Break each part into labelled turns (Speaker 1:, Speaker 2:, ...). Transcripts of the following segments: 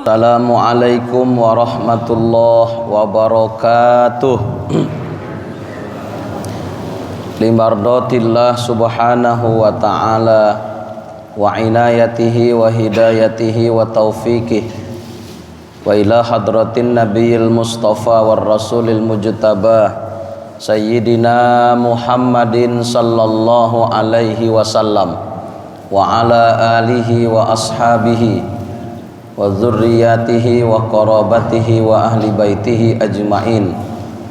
Speaker 1: Assalamualaikum warahmatullahi wabarakatuh. Limardatillah subhanahu wa ta'ala wa inayatihi wa hidayatihi wa taufiqih wa ila hadratin nabiyil mustafa war rasulil mujtabah sayyidina Muhammadin sallallahu alaihi wasallam wa ala alihi wa ashabihi wa dzurriyyatihi wa qarabatihi wa ahli baitihi ajma'in.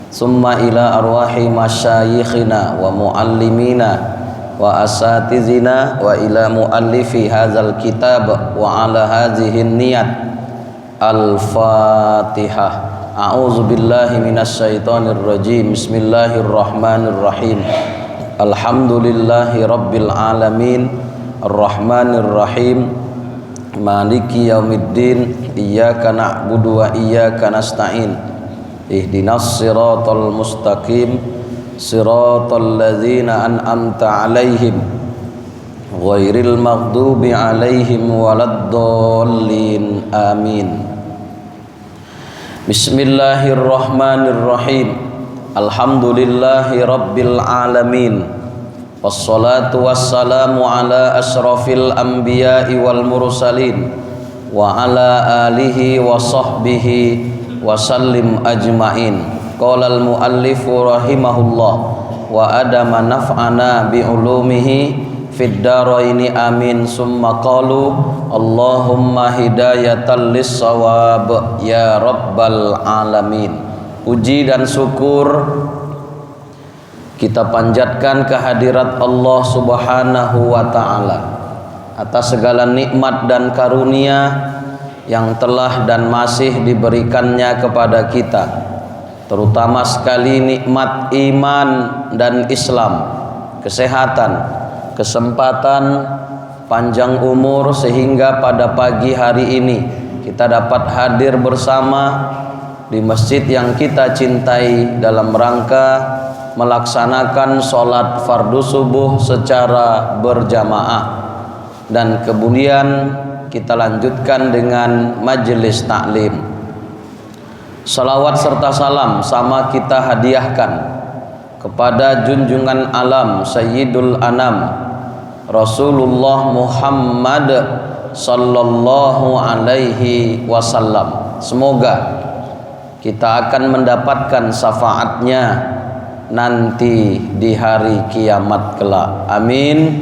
Speaker 1: Summa ila arwahi masyayikhina wa muallimina wa asatizina wa ila muallifi hadzal kitab wa ala hadhihi niyat. Al-Fatihah. A'udzu billahi minasyaitonir rajim. Bismillahirrahmanirrahim. Alhamdulillahi rabbil alamin. Arrahmanir rahim. Maliki yaumiddin. Iyyaka na'budu wa iyyaka nasta'in. Ihdinas siratal mustaqim. Siratal ladzina an'amta 'alaihim ghairil maghdubi 'alaihim waladdallin. Amin. Bismillahirrahmanirrahim. Alhamdulillahi rabbil alamin. Wassalatu wassalamu ala asrafil anbiya'i wal mursalin wa ala alihi wa sahbihi wa sallim ajma'in. Qala al muallifu rahimahullah wa adama naf'ana bi ulumihi fid daraini amin. Summa qalu Allahumma hidayatan lis-shawab ya rabbal alamin. Puji dan syukur kita panjatkan kehadirat Allah subhanahu wa ta'ala atas segala nikmat dan karunia yang telah dan masih diberikannya kepada kita, terutama sekali nikmat iman dan Islam, kesehatan, kesempatan, panjang umur, sehingga pada pagi hari ini kita dapat hadir bersama di masjid yang kita cintai dalam rangka melaksanakan sholat fardu subuh secara berjamaah, dan kemudian kita lanjutkan dengan majelis taklim. Salawat serta salam sama kita hadiahkan kepada junjungan alam Sayyidul Anam Rasulullah Muhammad sallallahu alaihi wasallam. Semoga kita akan mendapatkan syafaatnya nanti di hari kiamat kelak. Amin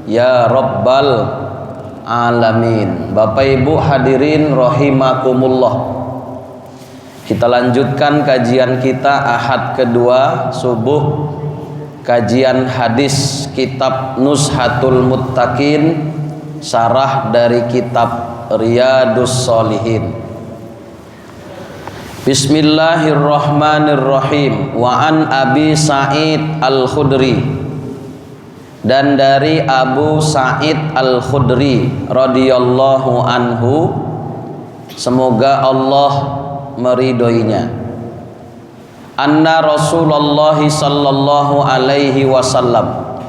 Speaker 1: ya rabbal alamin. Bapak Ibu hadirin rahimakumullah, kita lanjutkan kajian kita Ahad kedua subuh, kajian hadis kitab Nuzhatul Muttaqin, syarah dari kitab Riyadus Shalihin. Bismillahirrahmanirrahim. Wa an Abi Sa'id Al-Khudri, dan dari Abu Sa'id Al-Khudri radhiyallahu anhu, semoga Allah meridhoinya, anna Rasulullah sallallahu alaihi wasallam,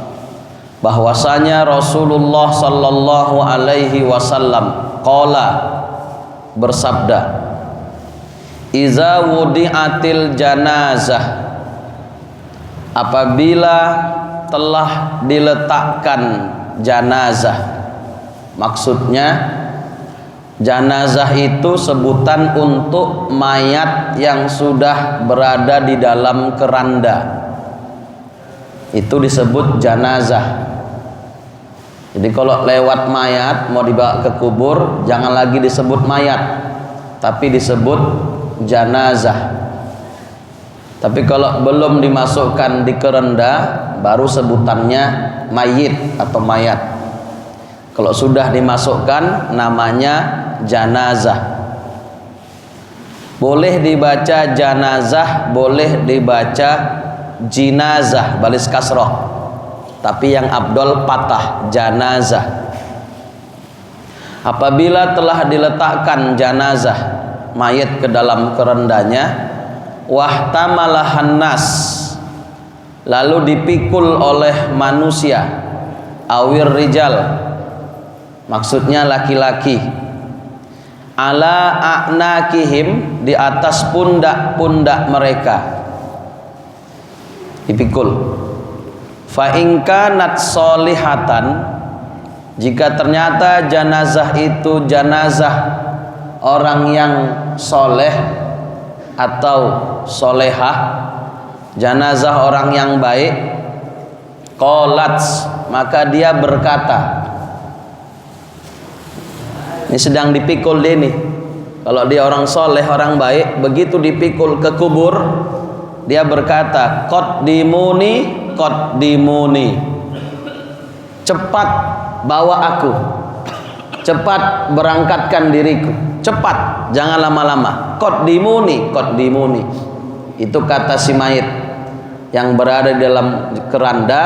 Speaker 1: bahwasanya Rasulullah sallallahu alaihi wasallam qala, bersabda, iza wudi'atil janazah, apabila telah diletakkan janazah. Maksudnya janazah itu sebutan untuk mayat yang sudah berada di dalam keranda, itu disebut janazah. Jadi kalau lewat mayat mau dibawa ke kubur, jangan lagi disebut mayat, tapi disebut janazah. Tapi kalau belum dimasukkan di keranda, baru sebutannya mayit atau mayat. Kalau sudah dimasukkan, namanya janazah. Boleh dibaca janazah, boleh dibaca jinazah, balis kasroh, tapi yang abdol patah, janazah. Apabila telah diletakkan janazah, mayat, ke dalam kerendanya, wahtamalahan nas, lalu dipikul oleh manusia, awir rijal, maksudnya laki-laki, ala a'nakihim, di atas pundak-pundak mereka, dipikul. Fa in kanat solihatan, jika ternyata jenazah itu jenazah orang yang soleh atau solehah, jenazah orang yang baik, qalat, maka dia berkata, ini sedang dipikul dia nih. Kalau dia orang soleh, orang baik, begitu dipikul ke kubur, dia berkata, qaddimuni, qaddimuni, cepat bawa aku, cepat berangkatkan diriku, cepat, jangan lama-lama. Qaddimuni, qaddimuni, itu kata si mayit yang berada di dalam keranda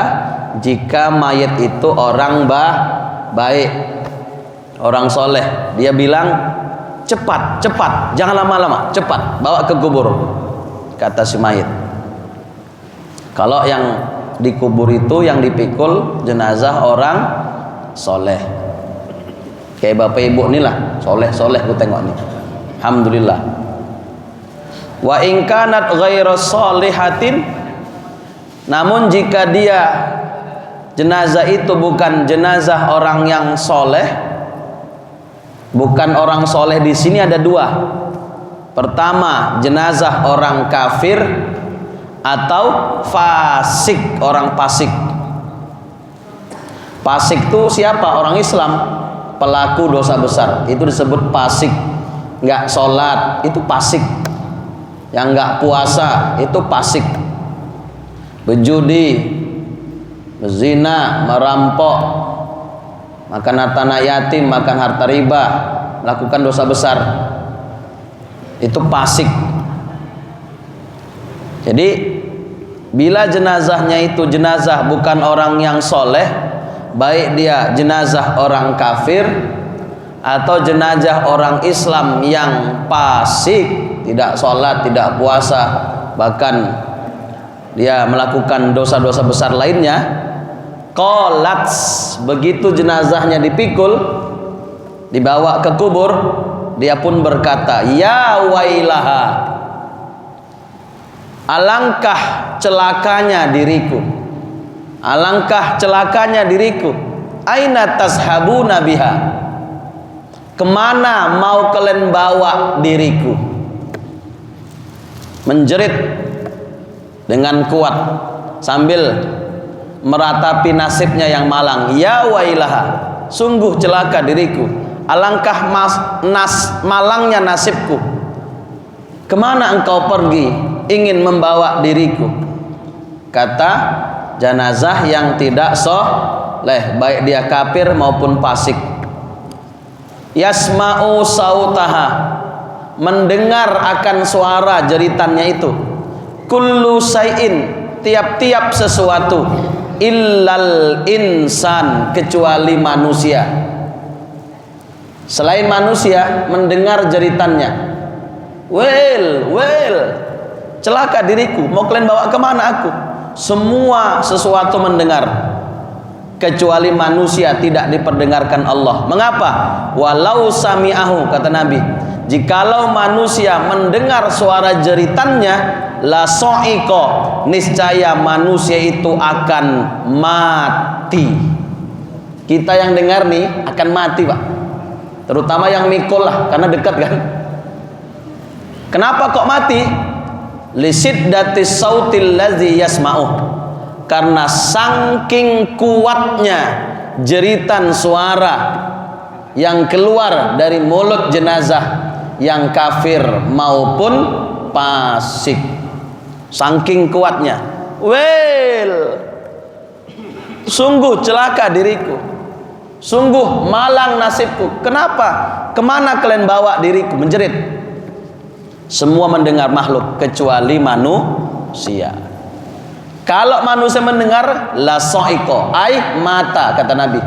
Speaker 1: jika mayit itu orang baik, orang soleh. Dia bilang, cepat, cepat, jangan lama-lama, cepat bawa ke kubur, kata si mayit. Kalau yang dikubur itu, yang dipikul jenazah orang soleh, kayak bapak ibu nih lah, soleh ku tengok nih, alhamdulillah. Wa in kanat ghairu sholihatin, namun jika dia jenazah itu bukan jenazah orang yang soleh, bukan orang soleh, di sini ada dua. Pertama, jenazah orang kafir atau fasik, orang fasik. Fasik itu siapa? Orang Islam, pelaku dosa besar, itu disebut fasik. Nggak sholat itu fasik, yang nggak puasa itu fasik, berjudi, berzina, merampok, makan harta anak yatim, makan harta riba, melakukan dosa besar, itu fasik. Jadi bila jenazahnya itu jenazah bukan orang yang soleh, baik dia jenazah orang kafir atau jenazah orang Islam yang fasik, tidak sholat, tidak puasa, bahkan dia melakukan dosa-dosa besar lainnya, qalat, begitu jenazahnya dipikul, dibawa ke kubur, dia pun berkata, ya wailaha, alangkah celakanya diriku, alangkah celakanya diriku, aina tashabuna biha, kemana mau kalian bawa diriku. Menjerit dengan kuat sambil meratapi nasibnya yang malang, ya wailaha, sungguh celaka diriku, alangkah malangnya nasibku, kemana engkau pergi ingin membawa diriku. Kata jenazah yang tidak soleh, baik dia kafir maupun fasik. Yasma'u sautaha, mendengar akan suara jeritannya itu. Kullu syai'in, tiap-tiap sesuatu, illal insan, kecuali manusia. Selain manusia mendengar jeritannya, well, celaka diriku, mau kalian bawa kemana aku? Semua sesuatu mendengar, kecuali manusia tidak diperdengarkan Allah. Mengapa? Walau sami'ahu, kata Nabi, jikalau manusia mendengar suara jeritannya, la so'iko, niscaya manusia itu akan mati. Kita yang dengar nih akan mati, Pak, terutama yang mikul lah, karena dekat kan. Kenapa kok mati? Lisiddatis sautil ladzi yasma'u, karena saking kuatnya jeritan suara yang keluar dari mulut jenazah yang kafir maupun fasik. Saking kuatnya, well, sungguh celaka diriku, sungguh malang nasibku. Kenapa? Kemana kalian bawa diriku? Menjerit. Semua mendengar makhluk kecuali manusia. Kalau manusia mendengar, la so'iko, ai mata, kata Nabi,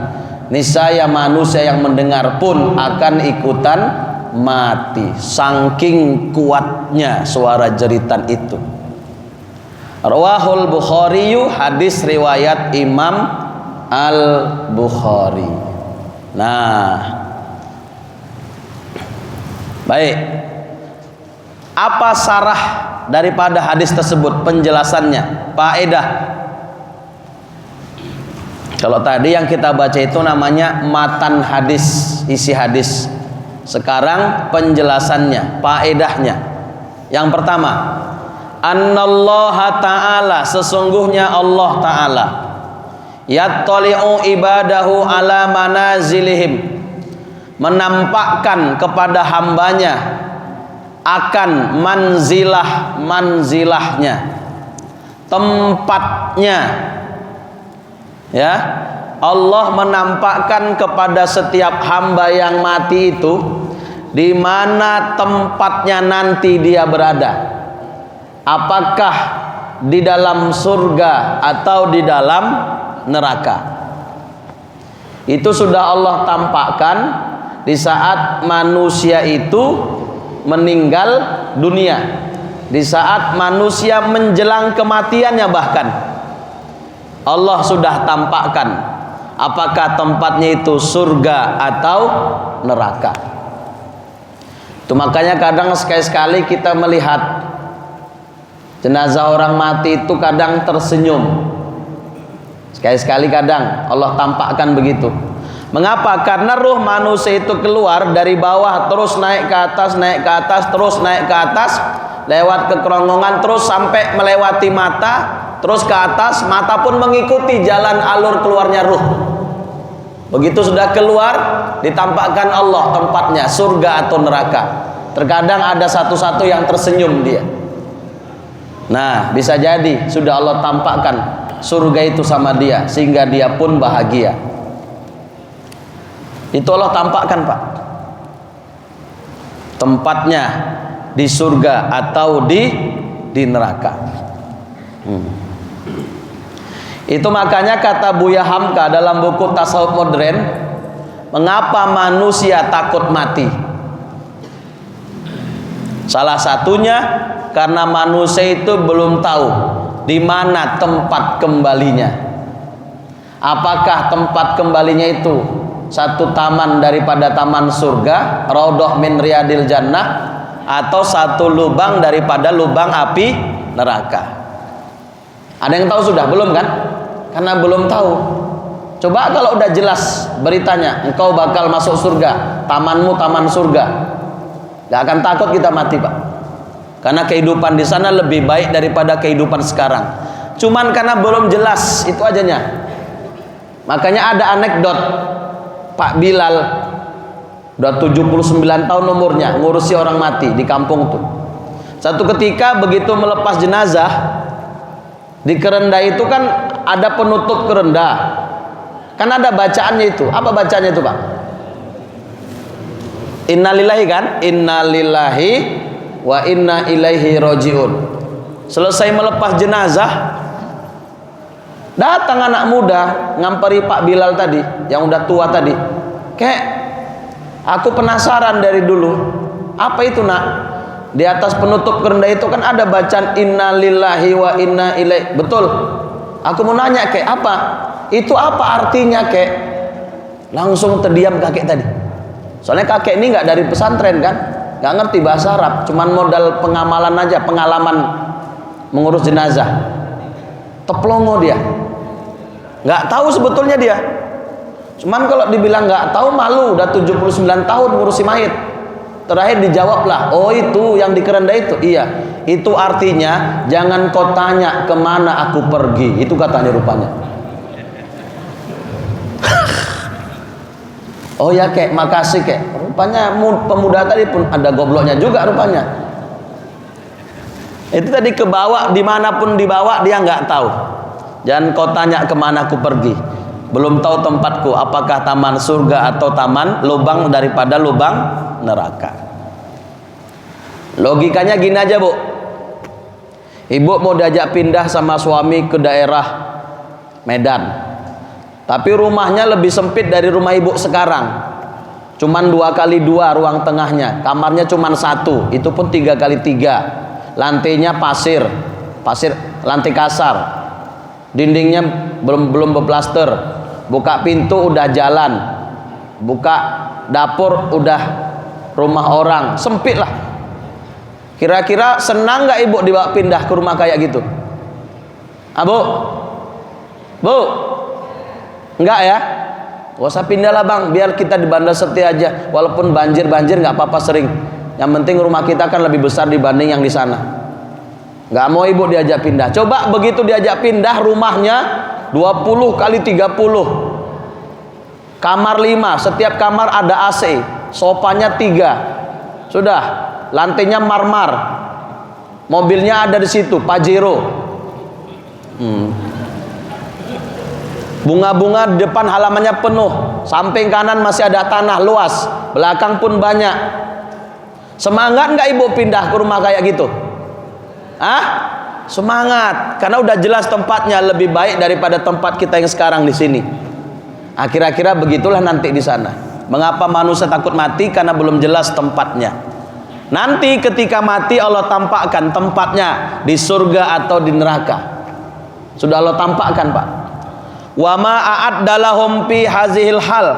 Speaker 1: niscaya manusia yang mendengar pun akan ikutan mati. Saking kuatnya suara jeritan itu. Rawahul Bukhari, hadis riwayat Imam Al-Bukhari. Nah, Baik. Apa sarah daripada hadis tersebut, penjelasannya, faedah? Kalau tadi yang kita baca itu namanya matan hadis, isi hadis. Sekarang penjelasannya, faedahnya. Yang pertama, annallaha ta'ala, sesungguhnya Allah ta'ala, yattali'u ibadahu ala manazilihim, menampakkan kepada hambanya akan manzilahnya, tempatnya. Ya, Allah menampakkan kepada setiap hamba yang mati itu di mana tempatnya nanti dia berada. Apakah di dalam surga atau di dalam neraka? Itu sudah Allah tampakkan di saat manusia itu meninggal dunia, di saat manusia menjelang kematiannya, bahkan Allah sudah tampakkan apakah tempatnya itu surga atau neraka. Itu makanya kadang sekali-sekali kita melihat jenazah orang mati itu kadang tersenyum. Sekali-sekali kadang Allah tampakkan begitu. Mengapa? Karena ruh manusia itu keluar dari bawah terus naik ke atas, naik ke atas, terus naik ke atas, lewat ke kerongkongan, terus sampai melewati mata, terus ke atas, mata pun mengikuti jalan alur keluarnya ruh. Begitu sudah keluar, ditampakkan Allah tempatnya, surga atau neraka. Terkadang ada satu-satu yang tersenyum dia. Nah, bisa jadi sudah Allah tampakkan surga itu sama dia, sehingga dia pun bahagia. Itu Allah tampakkan, Pak, tempatnya di surga atau di neraka. Itu makanya kata Buya Hamka dalam buku Tasawuf Modern, mengapa manusia takut mati? Salah satunya karena manusia itu belum tahu di mana tempat kembalinya. Apakah tempat kembalinya itu satu taman daripada taman surga, raudhah min riyadil jannah, atau satu lubang daripada lubang api neraka? Ada yang tahu sudah? Belum kan? Karena belum tahu. Coba kalau udah jelas beritanya, engkau bakal masuk surga, tamanmu taman surga, gak akan takut kita mati, Pak. Karena kehidupan di sana lebih baik daripada kehidupan sekarang. Cuman karena belum jelas, itu ajanya. Makanya ada anekdot Pak Bilal, udah 79 tahun umurnya, ngurusi orang mati di kampung tuh. Satu ketika begitu melepas jenazah, di kerenda itu kan ada penutup kerenda, kan ada bacaannya itu. Apa bacaannya itu, Pak? Innalillahi kan? Innalillahi wa inna ilaihi rojiun. Selesai melepas jenazah, datang anak muda ngamperi Pak Bilal tadi, yang udah tua tadi. Kek, aku penasaran dari dulu. Apa itu, nak? Di atas penutup kerenda itu kan ada bacaan innalillahi wa inna ilaihi. Betul. Aku mau nanya, Kek, apa? Itu apa artinya, Kek? Langsung terdiam kakek tadi. Soalnya kakek ini nggak dari pesantren kan, nggak ngerti bahasa Arab, cuman modal pengamalan aja, pengalaman mengurus jenazah. Teplongo dia, nggak tahu sebetulnya dia. Cuman kalau dibilang nggak tahu malu, udah 79 tahun ngurusi mayit. Terakhir dijawablah, oh itu yang di kerenda itu. Iya, itu artinya jangan kau tanya kemana aku pergi. Itu katanya rupanya. Oh ya, Kek, makasih, Kek. Rupanya pemuda tadi pun ada gobloknya juga rupanya. Itu tadi kebawa, dimanapun dibawa dia nggak tahu. Jangan kau tanya kemana aku pergi. Belum tahu tempatku, apakah taman surga atau taman lubang daripada lubang neraka. Logikanya gini aja, Bu. Ibu mau diajak pindah sama suami ke daerah Medan, tapi rumahnya lebih sempit dari rumah ibu sekarang. Cuman 2x2 ruang tengahnya, kamarnya cuman 1, itu pun 3x3. Lantainya pasir, lantai kasar, dindingnya belum berplaster. Buka pintu udah jalan, buka dapur udah rumah orang, sempit lah. Kira-kira senang nggak ibu dibawa pindah ke rumah kayak gitu? Bu? Enggak ya? Gak usah pindah lah bang, biar kita di Bandar Setia aja. Walaupun banjir nggak apa-apa sering. Yang penting rumah kita kan lebih besar dibanding yang di sana. Nggak mau ibu diajak pindah. Coba begitu diajak pindah, rumahnya 20 kali 30, kamar 5, setiap kamar ada AC, sofanya 3, sudah, lantainya marmer, mobilnya ada di situ, Pajero. Bunga-bunga di depan halamannya penuh, samping kanan masih ada tanah luas, belakang pun banyak. Semangat nggak ibu pindah ke rumah kayak gitu? Semangat, karena udah jelas tempatnya lebih baik daripada tempat kita yang sekarang di sini. Kira-kira begitulah nanti di sana. Mengapa manusia takut mati? Karena belum jelas tempatnya. Nanti ketika mati Allah tampakkan tempatnya di surga atau di neraka. Sudah Allah tampakkan, Pak. Wa ma a'addalahum fi hazihil hal,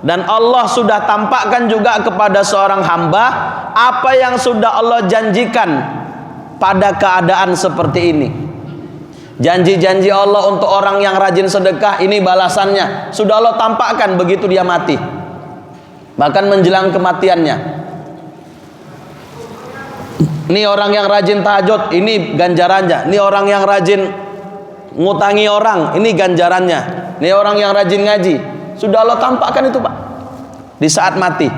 Speaker 1: dan Allah sudah tampakkan juga kepada seorang hamba apa yang sudah Allah janjikan pada keadaan seperti ini. Janji-janji Allah untuk orang yang rajin sedekah, ini balasannya sudah Allah tampakkan begitu dia mati, bahkan menjelang kematiannya. Ini orang yang rajin tahajud, ini ganjarannya. Ini orang yang rajin ngutangi orang, ini ganjarannya. Ini orang yang rajin ngaji, sudah Allah tampakkan itu, Pak, di saat mati.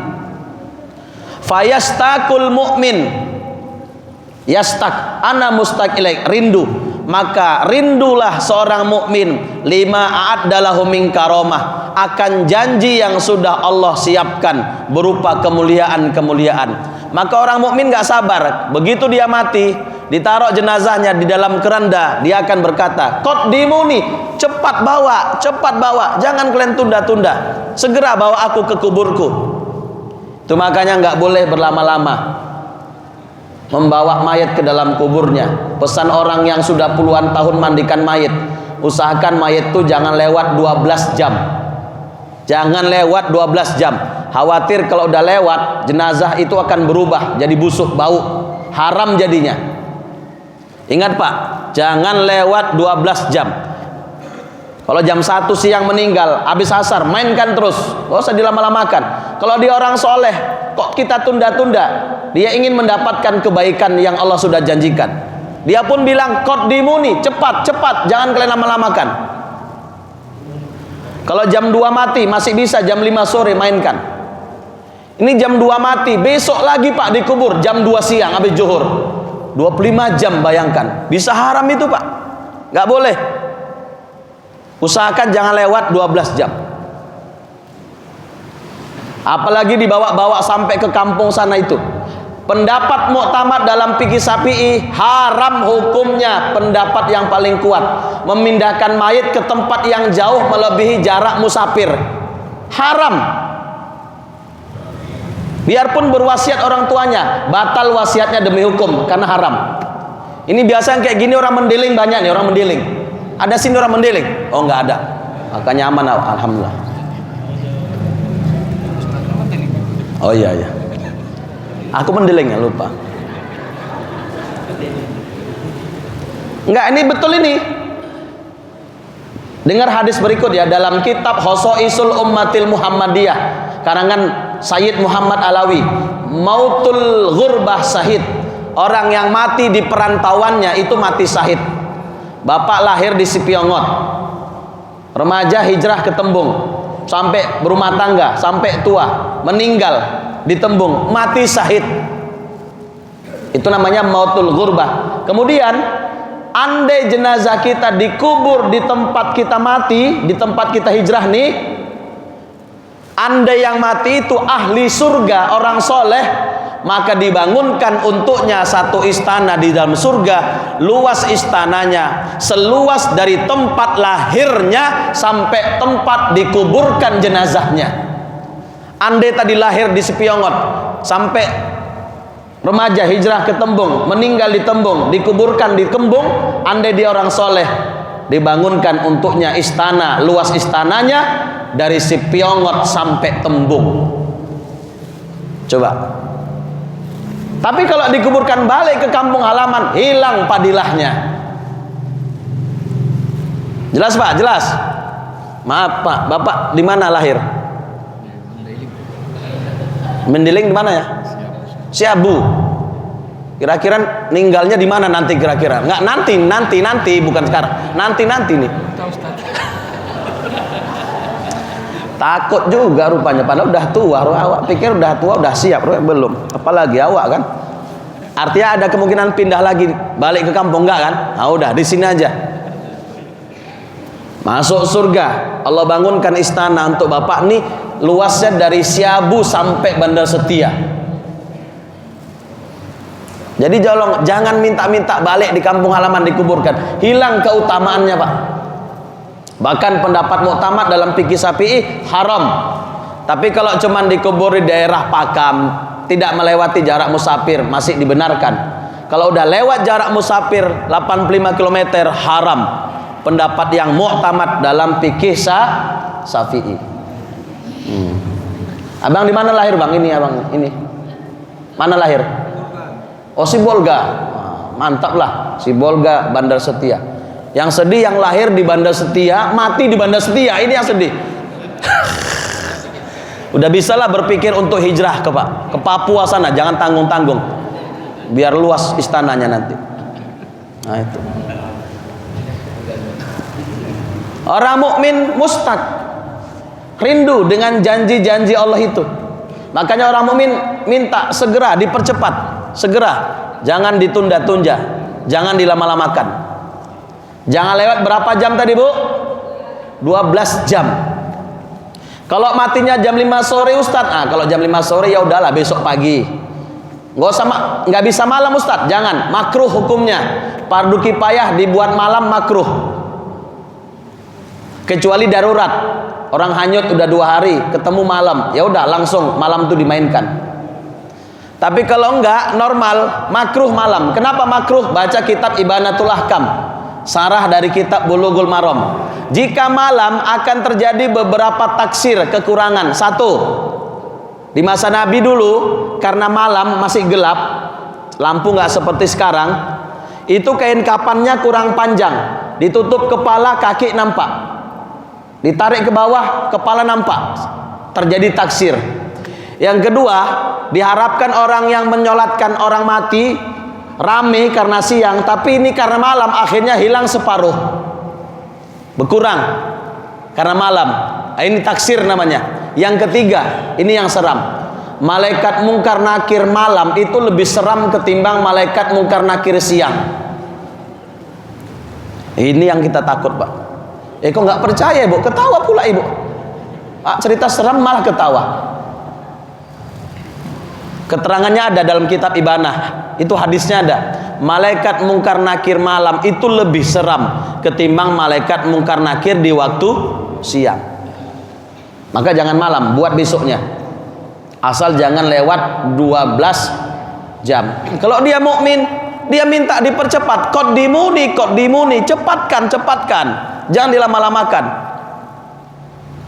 Speaker 1: Fayastakul mu'min, yastak ana mustaq ilaik, rindu, maka rindulah seorang mukmin lima a'addalahu min karomah, akan janji yang sudah Allah siapkan berupa kemuliaan-kemuliaan. Maka orang mukmin nggak sabar, begitu dia mati, ditaruh jenazahnya di dalam keranda, dia akan berkata, qaddimuni, cepat bawa, jangan kalian tunda-tunda, segera bawa aku ke kuburku. Itu makanya nggak boleh berlama-lama membawa mayat ke dalam kuburnya. Pesan orang yang sudah puluhan tahun mandikan mayat, usahakan mayat itu jangan lewat 12 jam. Jangan lewat 12 jam. Khawatir kalau udah lewat, jenazah itu akan berubah jadi busuk, bau, haram jadinya. Ingat Pak, jangan lewat 12 jam. Kalau jam 1 siang meninggal, habis asar, mainkan terus, gak usah dilama-lamakan. Kalau dia orang soleh, kok kita tunda-tunda? Dia ingin mendapatkan kebaikan yang Allah sudah janjikan. Dia pun bilang, qaddimuni, cepat, jangan kalian lama-lamakan. Kalau jam 2 mati, masih bisa jam 5 sore mainkan. Ini jam 2 mati, besok lagi Pak dikubur jam 2 siang habis zuhur. 25 jam, bayangkan. Bisa haram itu Pak, nggak boleh. Usahakan jangan lewat 12 jam. Apalagi dibawa-bawa sampai ke kampung sana itu. Pendapat muktamad dalam fikih Syafi'i, haram hukumnya, pendapat yang paling kuat, memindahkan mayat ke tempat yang jauh melebihi jarak musafir. Haram. Biarpun berwasiat orang tuanya, batal wasiatnya demi hukum karena haram. Ini biasa kayak gini orang mendeling banyak nih, orang mendeling. Ada sini orang mendeling? Oh nggak ada. Makanya aman, alhamdulillah. Oh iya. Aku mendeling ya, lupa. Enggak, ini betul ini. Dengar hadis berikut ya, dalam kitab Khosaisul Ummatil Muhammadiyah karangan Sayyid Muhammad Alawi, mautul ghurbah syahid, orang yang mati di perantauannya itu mati syahid. Bapak lahir di Sipiongot, remaja hijrah ke Tembung, sampai berumah tangga, sampai tua, meninggal di Tembung, mati syahid. Itu namanya mautul ghurbah. Kemudian andai jenazah kita dikubur di tempat kita mati, di tempat kita hijrah nih, andai yang mati itu ahli surga, orang soleh, maka dibangunkan untuknya satu istana di dalam surga. Luas istananya seluas dari tempat lahirnya sampai tempat dikuburkan jenazahnya. Andai tadi lahir di Sipiongot, sampai remaja hijrah ke Tembung, meninggal di Tembung, dikuburkan di Tembung, andai dia orang soleh, dibangunkan untuknya istana, luas istananya dari Sipiongot sampai Tembung. Coba. Tapi kalau dikuburkan balik ke kampung halaman, hilang padilahnya. Jelas Pak? Jelas? Maaf Pak, Bapak di mana lahir? Mendiling di mana ya? Siabu. Kira-kira ninggalnya di mana nanti kira-kira? Enggak nanti bukan sekarang. Nanti nih. Takut juga rupanya, padahal udah tua. Awak pikir udah tua, udah siap, belum. Apalagi awak kan. Artinya ada kemungkinan pindah lagi balik ke kampung, enggak kan? Nah udah di sini aja. Masuk surga. Allah bangunkan istana untuk bapak nih, luasnya dari Siabu sampai Bandar Setia. Jadi jangan minta-minta balik di kampung halaman dikuburkan. Hilang keutamaannya Pak. Bahkan pendapat muktamad dalam fikih Syafi'i haram. Tapi kalau cuman dikubur di daerah Pakam, tidak melewati jarak musafir, masih dibenarkan. Kalau udah lewat jarak musafir 85 km haram. Pendapat yang muktamad dalam fikih Syafi'i. Abang di mana lahir Bang? Ini abang ini. Mana lahir? Oh Sibolga. Mantap lah, Sibolga Bandar Setia. Yang sedih yang lahir di Bandar Setia, mati di Bandar Setia, ini yang sedih. Udah bisalah berpikir untuk hijrah ke Papua sana, jangan tanggung-tanggung. Biar luas istananya nanti. Nah itu. Orang mukmin mustaq, rindu dengan janji-janji Allah itu. Makanya orang mukmin minta segera dipercepat, segera, jangan ditunda-tunda, jangan dilama-lamakan. Jangan lewat berapa jam tadi Bu? 12 jam. Kalau matinya jam 5 sore Ustadz, kalau jam 5 sore ya udahlah besok pagi. Nggak bisa malam Ustadz, jangan, makruh hukumnya. Fardu kifayah dibuat malam makruh. Kecuali darurat. Orang hanyut udah 2 hari, ketemu malam, ya udah langsung malam itu dimainkan. Tapi kalau enggak normal, makruh malam. Kenapa makruh? Baca kitab Ibanatul Ahkam. Sarah dari kitab Bulughul Maram. Jika malam akan terjadi beberapa taksir kekurangan. 1. Di masa Nabi dulu karena malam masih gelap, lampu nggak seperti sekarang, itu kain kafannya kurang panjang, ditutup kepala, kaki nampak, ditarik ke bawah, kepala nampak, terjadi taksir. Yang kedua, diharapkan orang yang menyolatkan orang mati rame karena siang, tapi ini karena malam akhirnya hilang separuh, berkurang karena malam. Ini taksir namanya. Yang ketiga, ini yang seram. Malaikat mungkar nakir malam itu lebih seram ketimbang malaikat mungkar nakir siang. Ini yang kita takut Pak. Kok nggak percaya Bu? Ketawa pula Ibu. Cerita seram malah ketawa. Keterangannya ada dalam kitab Ibanah. Itu hadisnya ada. Malaikat mungkar nakir malam itu lebih seram ketimbang malaikat mungkar nakir di waktu siang. Maka jangan malam, buat besoknya. Asal jangan lewat 12 jam. Kalau dia mukmin, dia minta dipercepat. Qaddimuni, cepatkan. Jangan dilama-lamakan.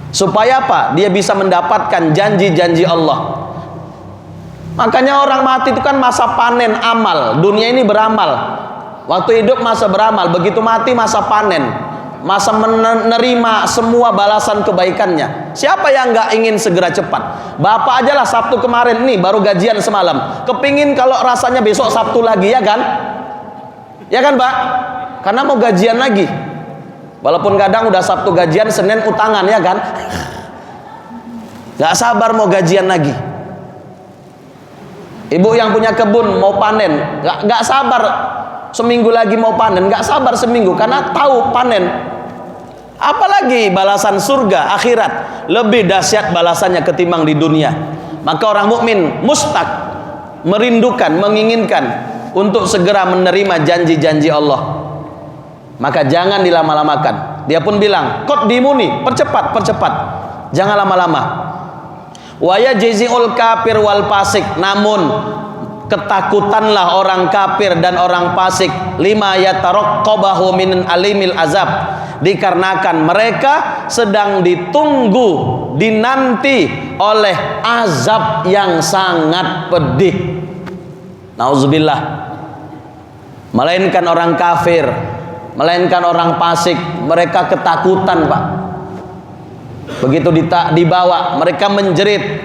Speaker 1: Supaya apa? Dia bisa mendapatkan janji-janji Allah. Makanya orang mati itu kan masa panen amal. Dunia ini beramal. Waktu hidup masa beramal, begitu mati masa panen, masa menerima semua balasan kebaikannya. Siapa yang nggak ingin segera cepat? Bapak aja lah Sabtu kemarin nih baru gajian semalam, kepingin kalau rasanya besok Sabtu lagi, ya kan? Ya kan Pak? Karena mau gajian lagi. Walaupun kadang udah Sabtu gajian, Senin utangan, ya kan? Nggak sabar mau gajian lagi. Ibu yang punya kebun mau panen, nggak sabar seminggu lagi mau panen, nggak sabar seminggu karena tahu panen. Apalagi balasan surga akhirat lebih dahsyat balasannya ketimbang di dunia. Maka orang mukmin mustaq, merindukan, menginginkan untuk segera menerima janji-janji Allah. Maka jangan dilama-lamakan. Dia pun bilang, qaddimuni, percepat, jangan lama-lama. Wa yajzi'ul kafir wal fasik, namun ketakutanlah orang kafir dan orang fasik, lima yataraqqabahu min alimil azab, dikarenakan mereka sedang ditunggu dinanti oleh azab yang sangat pedih. Nauzubillah. Melainkan orang kafir, melainkan orang fasik, mereka ketakutan, Pak. Begitu dibawa, mereka menjerit.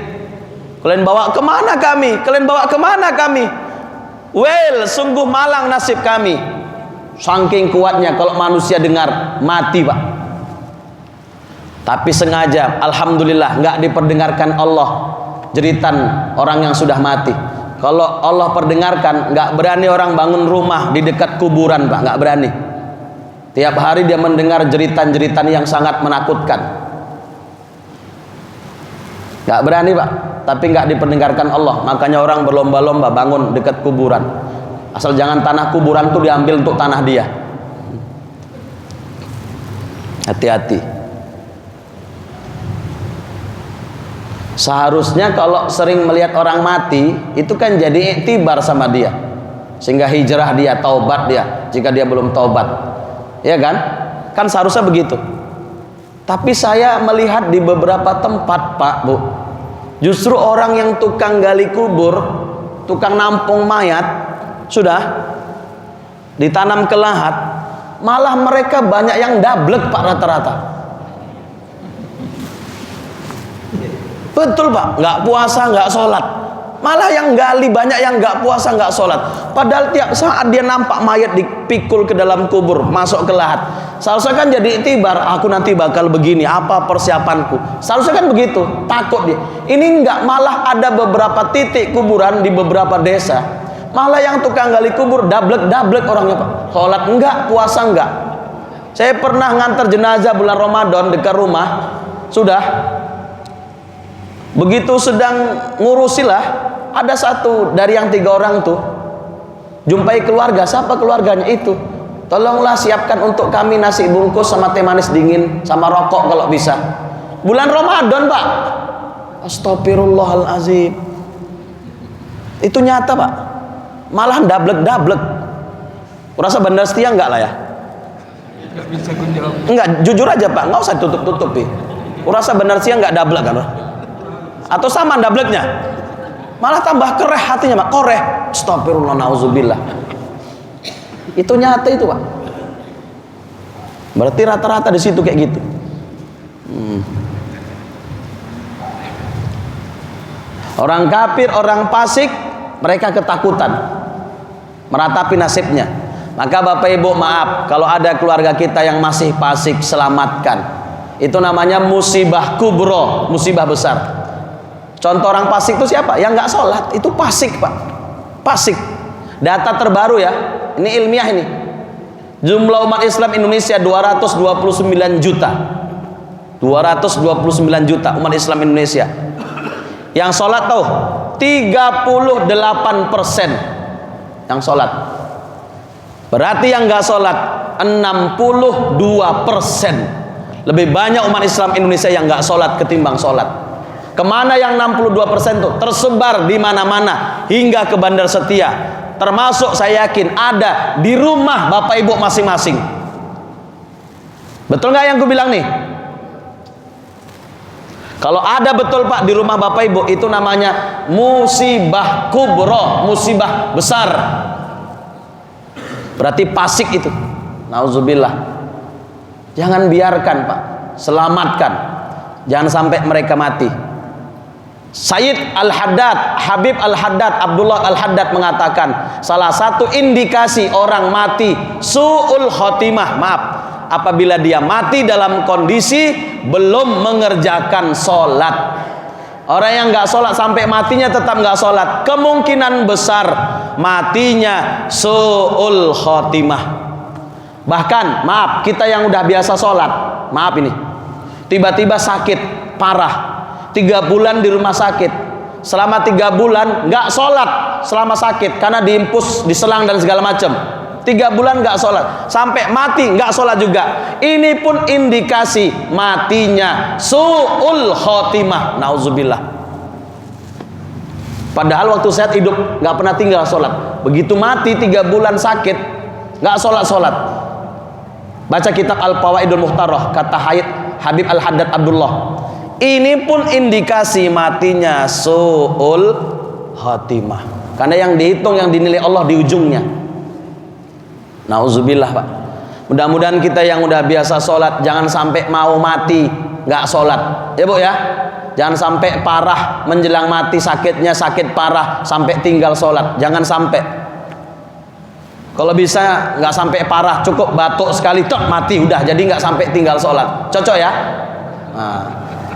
Speaker 1: Kalian bawa kemana kami? Kalian bawa kemana kami? Well, sungguh malang nasib kami. Saking kuatnya kalau manusia dengar, mati, Pak. Tapi sengaja, alhamdulillah, nggak diperdengarkan Allah jeritan orang yang sudah mati. Kalau Allah perdengarkan, nggak berani orang bangun rumah di dekat kuburan, Pak, nggak berani. Tiap hari dia mendengar jeritan-jeritan yang sangat menakutkan. Nggak berani, Pak, tapi nggak diperdengarkan Allah. Makanya orang berlomba-lomba bangun dekat kuburan. Asal jangan tanah kuburan itu diambil untuk tanah dia. Hati-hati. Seharusnya kalau sering melihat orang mati, itu kan jadi iktibar sama dia, sehingga hijrah dia, taubat dia jika dia belum taubat, ya kan? Kan seharusnya begitu. Tapi saya melihat di beberapa tempat, Pak, Bu, justru orang yang tukang gali kubur, tukang nampung mayat, sudah ditanam ke lahat, malah mereka banyak yang dablek, Pak, rata-rata. Betul, Pak, nggak puasa, nggak sholat. Malah yang gali banyak yang nggak puasa, nggak sholat. Padahal tiap saat dia nampak mayat dipikul ke dalam kubur, masuk ke lahat. Seharusnya kan jadi iktibar, aku nanti bakal begini, apa persiapanku. Seharusnya kan begitu, takut dia. Ini nggak, malah ada beberapa titik kuburan di beberapa desa. Malah yang tukang gali kubur dablek orangnya, Pak. Sholat enggak, puasa enggak. Saya pernah ngantar jenazah bulan Ramadan dekat rumah, sudah. Begitu sedang ngurusilah, ada satu dari yang 3 orang tuh jumpai keluarga. Siapa keluarganya itu? Tolonglah siapkan untuk kami nasi bungkus sama teh manis dingin sama rokok kalau bisa. Bulan Ramadan, Pak. Astagfirullahalazim. Itu nyata, Pak. Malah dablek. Kurasa Bandar Setia enggak lah ya? Enggak, jujur aja, Pak. Enggak usah tutup-tutupi. Kurasa Bandar Setia enggak dablek kan? Atau sama dableknya, malah tambah kereh hatinya, Pak. Koreh. Astagfirullah, nauzubillah. Itu nyata itu, Pak. Berarti rata-rata di situ kayak gitu. Orang kafir, orang fasik, mereka ketakutan meratapi nasibnya. Maka Bapak Ibu, maaf kalau ada keluarga kita yang masih fasik, selamatkan. Itu namanya musibah kubro, musibah besar. Contoh orang fasik itu siapa? Yang nggak sholat, itu fasik, Pak. Fasik. Data terbaru ya, ini ilmiah ini. Jumlah umat Islam Indonesia 229 juta. 229 juta umat Islam Indonesia. Yang sholat tuh 38% yang sholat. Berarti yang nggak sholat 62%. Lebih banyak umat Islam Indonesia yang nggak sholat ketimbang sholat. Kemana yang 62% tuh? Tersebar di mana-mana hingga ke Bandar Setia. Termasuk saya yakin ada di rumah Bapak Ibu masing-masing. Betul nggak yang gue bilang nih? Kalau ada betul, Pak, di rumah Bapak Ibu, itu namanya musibah kubro, musibah besar. Berarti fasik itu. Nauzubillah. Jangan biarkan, Pak. Selamatkan. Jangan sampai mereka mati. Sayyid Al-Haddad, Habib Al-Haddad, Abdullah Al-Haddad mengatakan, salah satu indikasi orang mati su'ul khotimah, maaf, apabila dia mati dalam kondisi belum mengerjakan sholat. Orang yang nggak sholat sampai matinya tetap nggak sholat, kemungkinan besar matinya su'ul khotimah. Bahkan, maaf, kita yang udah biasa sholat, maaf ini, tiba-tiba sakit parah, 3 bulan di rumah sakit, selama 3 bulan nggak sholat selama sakit karena diimpus, diselang dan segala macam. 3 bulan nggak sholat sampai mati nggak sholat juga. Ini pun indikasi matinya su'ul khotimah. Nauzubillah. Padahal waktu sehat hidup nggak pernah tinggal sholat. Begitu mati 3 bulan sakit nggak sholat. Baca kitab Al-Fawaidul Muhtarah, kata Habib Al-Haddad Abdullah. Ini pun indikasi matinya su'ul khatimah. Karena yang dihitung, yang dinilai Allah di ujungnya. Nauzubillah, Pak. Mudah-mudahan kita yang udah biasa sholat jangan sampai mau mati nggak sholat, ya Bu ya. Jangan sampai parah menjelang mati, sakitnya sakit parah sampai tinggal sholat. Jangan sampai. Kalau bisa nggak sampai parah, cukup batuk sekali tok mati udah. Jadi nggak sampai tinggal sholat. Cocok ya? Nah,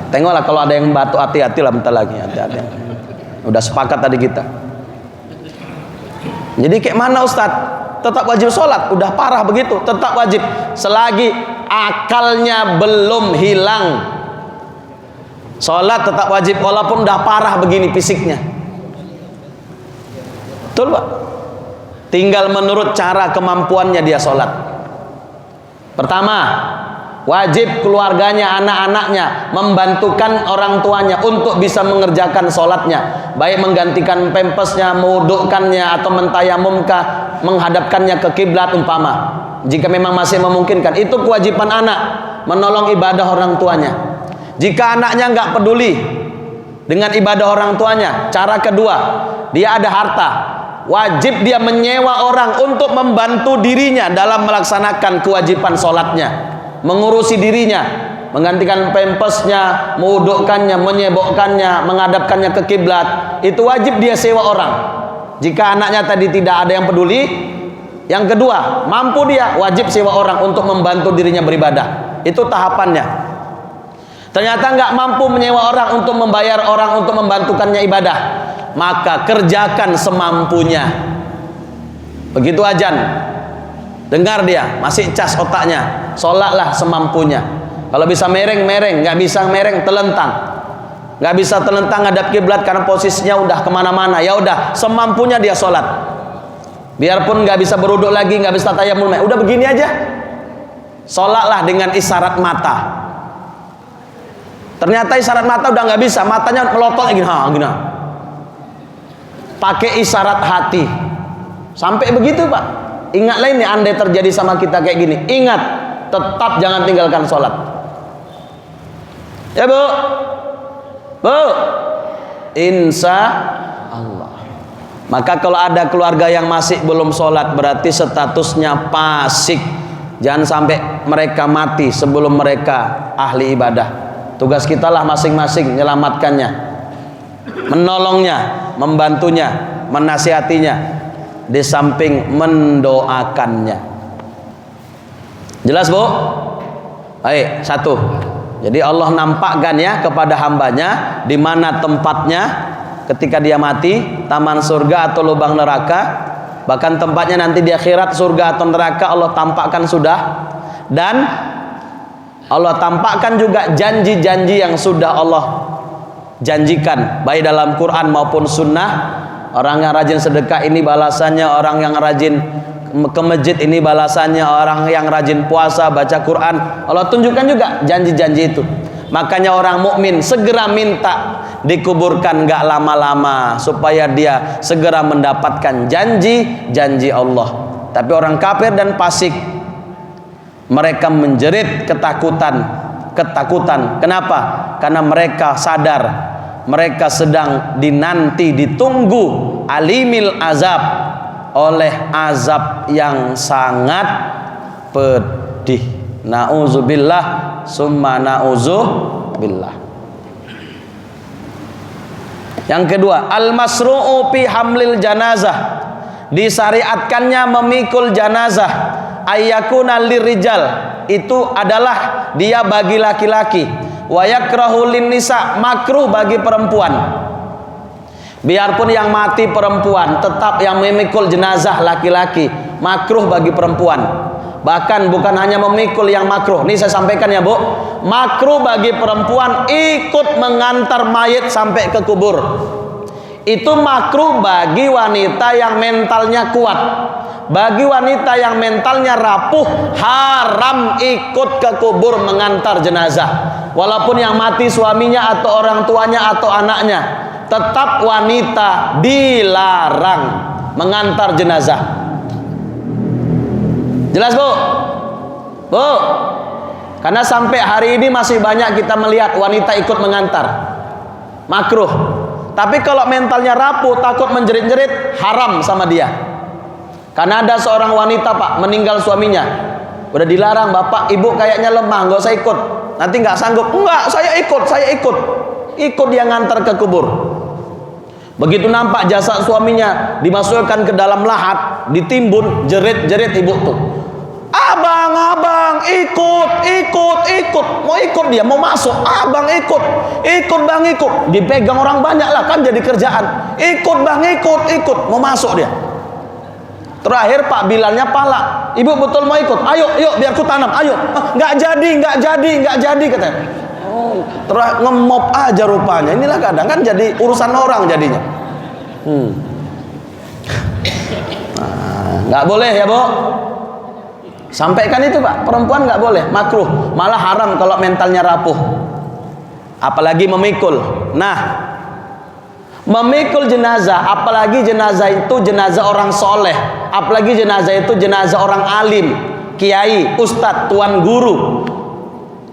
Speaker 1: tengoklah kalau ada yang batuk, hati-hati lah bentar lagi, hati-hati. Udah sepakat tadi kita. Jadi kayak mana Ustadz? Tetap wajib sholat, udah parah begitu, tetap wajib selagi akalnya belum hilang. Sholat tetap wajib walaupun udah parah begini fisiknya. Betul Pak? Tinggal menurut cara kemampuannya dia sholat. Pertama, wajib keluarganya, anak-anaknya membantukan orang tuanya untuk bisa mengerjakan sholatnya, baik menggantikan pempesnya, mewudukkannya, atau mentayamumkah, menghadapkannya ke kiblat umpama. Jika memang masih memungkinkan, itu kewajiban anak menolong ibadah orang tuanya. Jika anaknya nggak peduli dengan ibadah orang tuanya, cara kedua, dia ada harta, wajib dia menyewa orang untuk membantu dirinya dalam melaksanakan kewajiban sholatnya, mengurusi dirinya, menggantikan pempesnya, mewudukkannya, menyebokkannya, menghadapkannya ke kiblat. Itu wajib dia sewa orang. Jika anaknya tadi tidak ada yang peduli. Yang kedua, mampu dia, wajib sewa orang untuk membantu dirinya beribadah. Itu tahapannya. Ternyata nggak mampu menyewa orang untuk membayar orang untuk membantukannya ibadah, maka kerjakan semampunya. Begitu azan, dengar dia, masih cas otaknya, sholatlah semampunya. Kalau bisa mereng, nggak bisa mereng, telentang. Nggak bisa telentang ngadap kiblat karena posisinya udah kemana-mana, ya udah semampunya dia sholat. Biarpun nggak bisa beruduk lagi, nggak bisa tayamum, udah begini aja, sholatlah dengan isyarat mata. Ternyata isyarat mata udah nggak bisa, matanya melotot gini, gini. Pakai isyarat hati. Sampai begitu Pak. Ingatlah ini, andai terjadi sama kita kayak gini, ingat, tetap jangan tinggalkan sholat. Ya Bu, Bu, insya Allah. Maka kalau ada keluarga yang masih belum sholat, berarti statusnya fasik. Jangan sampai mereka mati sebelum mereka ahli ibadah. Tugas kita lah masing-masing menyelamatkannya, menolongnya, membantunya, menasihatinya, di samping mendoakannya. Jelas Bu? Baik, satu. Jadi Allah nampakkan ya kepada hambanya di mana tempatnya ketika dia mati, taman surga atau lubang neraka. Bahkan tempatnya nanti di akhirat, surga atau neraka Allah tampakkan sudah. Dan Allah tampakkan juga janji-janji yang sudah Allah janjikan, baik dalam Quran maupun sunnah. Orang yang rajin sedekah ini balasannya, orang yang rajin ke masjid ini balasannya, orang yang rajin puasa, baca Quran. Allah tunjukkan juga janji-janji itu. Makanya orang mukmin segera minta dikuburkan gak lama-lama supaya dia segera mendapatkan janji-janji Allah. Tapi orang kafir dan fasik, mereka menjerit ketakutan. Kenapa? Karena mereka sadar mereka sedang dinanti, ditunggu alimil azab, oleh azab yang sangat pedih. Nauzubillah summa nauzubillah. Yang kedua, al-masru'u fi hamlil janazah. Disyariatkannya memikul janazah, ayyakuna lirijal, itu adalah dia bagi laki-laki, wa yakrahu linnisa, makruh bagi perempuan. Biarpun yang mati perempuan, tetap yang memikul jenazah laki-laki, makruh bagi perempuan. Bahkan bukan hanya memikul yang makruh, ini saya sampaikan ya Bu, makruh bagi perempuan ikut mengantar mayit sampai ke kubur. Itu makruh bagi wanita yang mentalnya kuat. Bagi wanita yang mentalnya rapuh, haram ikut ke kubur mengantar jenazah. Walaupun yang mati suaminya atau orang tuanya atau anaknya, tetap wanita dilarang mengantar jenazah. Jelas Bu? Bu? Karena sampai hari ini masih banyak kita melihat wanita ikut mengantar. Makruh. Tapi kalau mentalnya rapuh, takut menjerit-jerit, haram sama dia. Karena ada seorang wanita Pak, meninggal suaminya. Udah dilarang, bapak, ibu kayaknya lemah, nggak usah ikut. Nanti nggak sanggup. Enggak, saya ikut. Ikut dia ngantar ke kubur. Begitu nampak jasad suaminya dimasukkan ke dalam lahat, ditimbun, jerit-jerit ibu tuh. Abang, ikut. Mau ikut dia, mau masuk. Abang ikut bang, ikut. Dipegang orang banyak lah, kan jadi kerjaan. Ikut bang, ikut. Mau masuk dia. Terakhir Pak Bilalnya pala. Ibu betul mau ikut? Ayo, biar ku tanam. Ayo. Nggak jadi katanya. Terus ngemop aja rupanya. Inilah kadang kan jadi urusan orang jadinya. Nggak boleh ya, Bu. Sampaikan itu Pak, perempuan nggak boleh, makruh, malah haram kalau mentalnya rapuh. Apalagi memikul. Nah, memikul jenazah, apalagi jenazah itu jenazah orang soleh, apalagi jenazah itu jenazah orang alim, kiai, ustadz, tuan guru.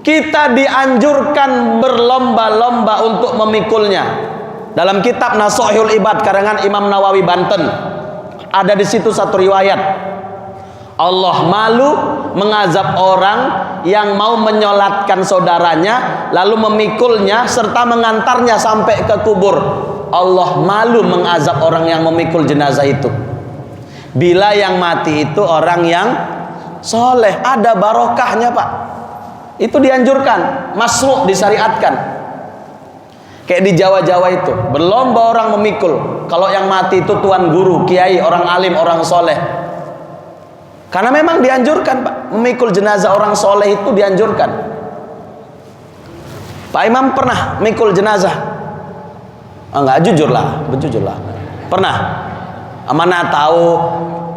Speaker 1: Kita dianjurkan berlomba-lomba untuk memikulnya. Dalam kitab Nasuhul Ibad karangan Imam Nawawi Banten, ada di situ satu riwayat. Allah malu mengazab orang yang mau menyolatkan saudaranya lalu memikulnya serta mengantarnya sampai ke kubur. Allah malu mengazab orang yang memikul jenazah itu. Bila yang mati itu orang yang soleh, ada barokahnya Pak. Itu dianjurkan, masruh, disyariatkan. Kayak di Jawa-Jawa itu, berlomba orang memikul. Kalau yang mati itu tuan guru, kiai, orang alim, orang soleh. Karena memang dianjurkan Pak, memikul jenazah orang soleh itu dianjurkan. Pak Imam pernah mikul jenazah? Enggak, jujurlah. Pernah? Mana tahu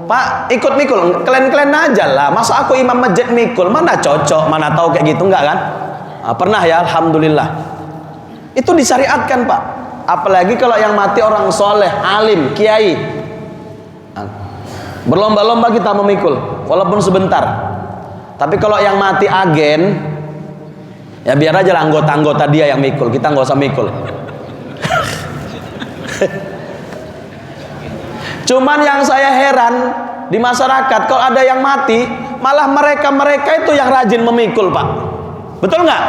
Speaker 1: Pak ikut mikul, kelen-kelen aja lah. Masa aku imam masjid mikul, mana cocok, mana tahu kayak gitu, enggak kan? Pernah ya, alhamdulillah. Itu disyariatkan Pak. Apalagi kalau yang mati orang soleh, alim, kiai. Berlomba-lomba kita memikul, walaupun sebentar. Tapi kalau yang mati agen, ya biar aja lah anggota-anggota dia yang mikul, kita nggak usah mikul. Cuman yang saya heran di masyarakat, kalau ada yang mati, malah mereka itu yang rajin memikul Pak. Betul nggak?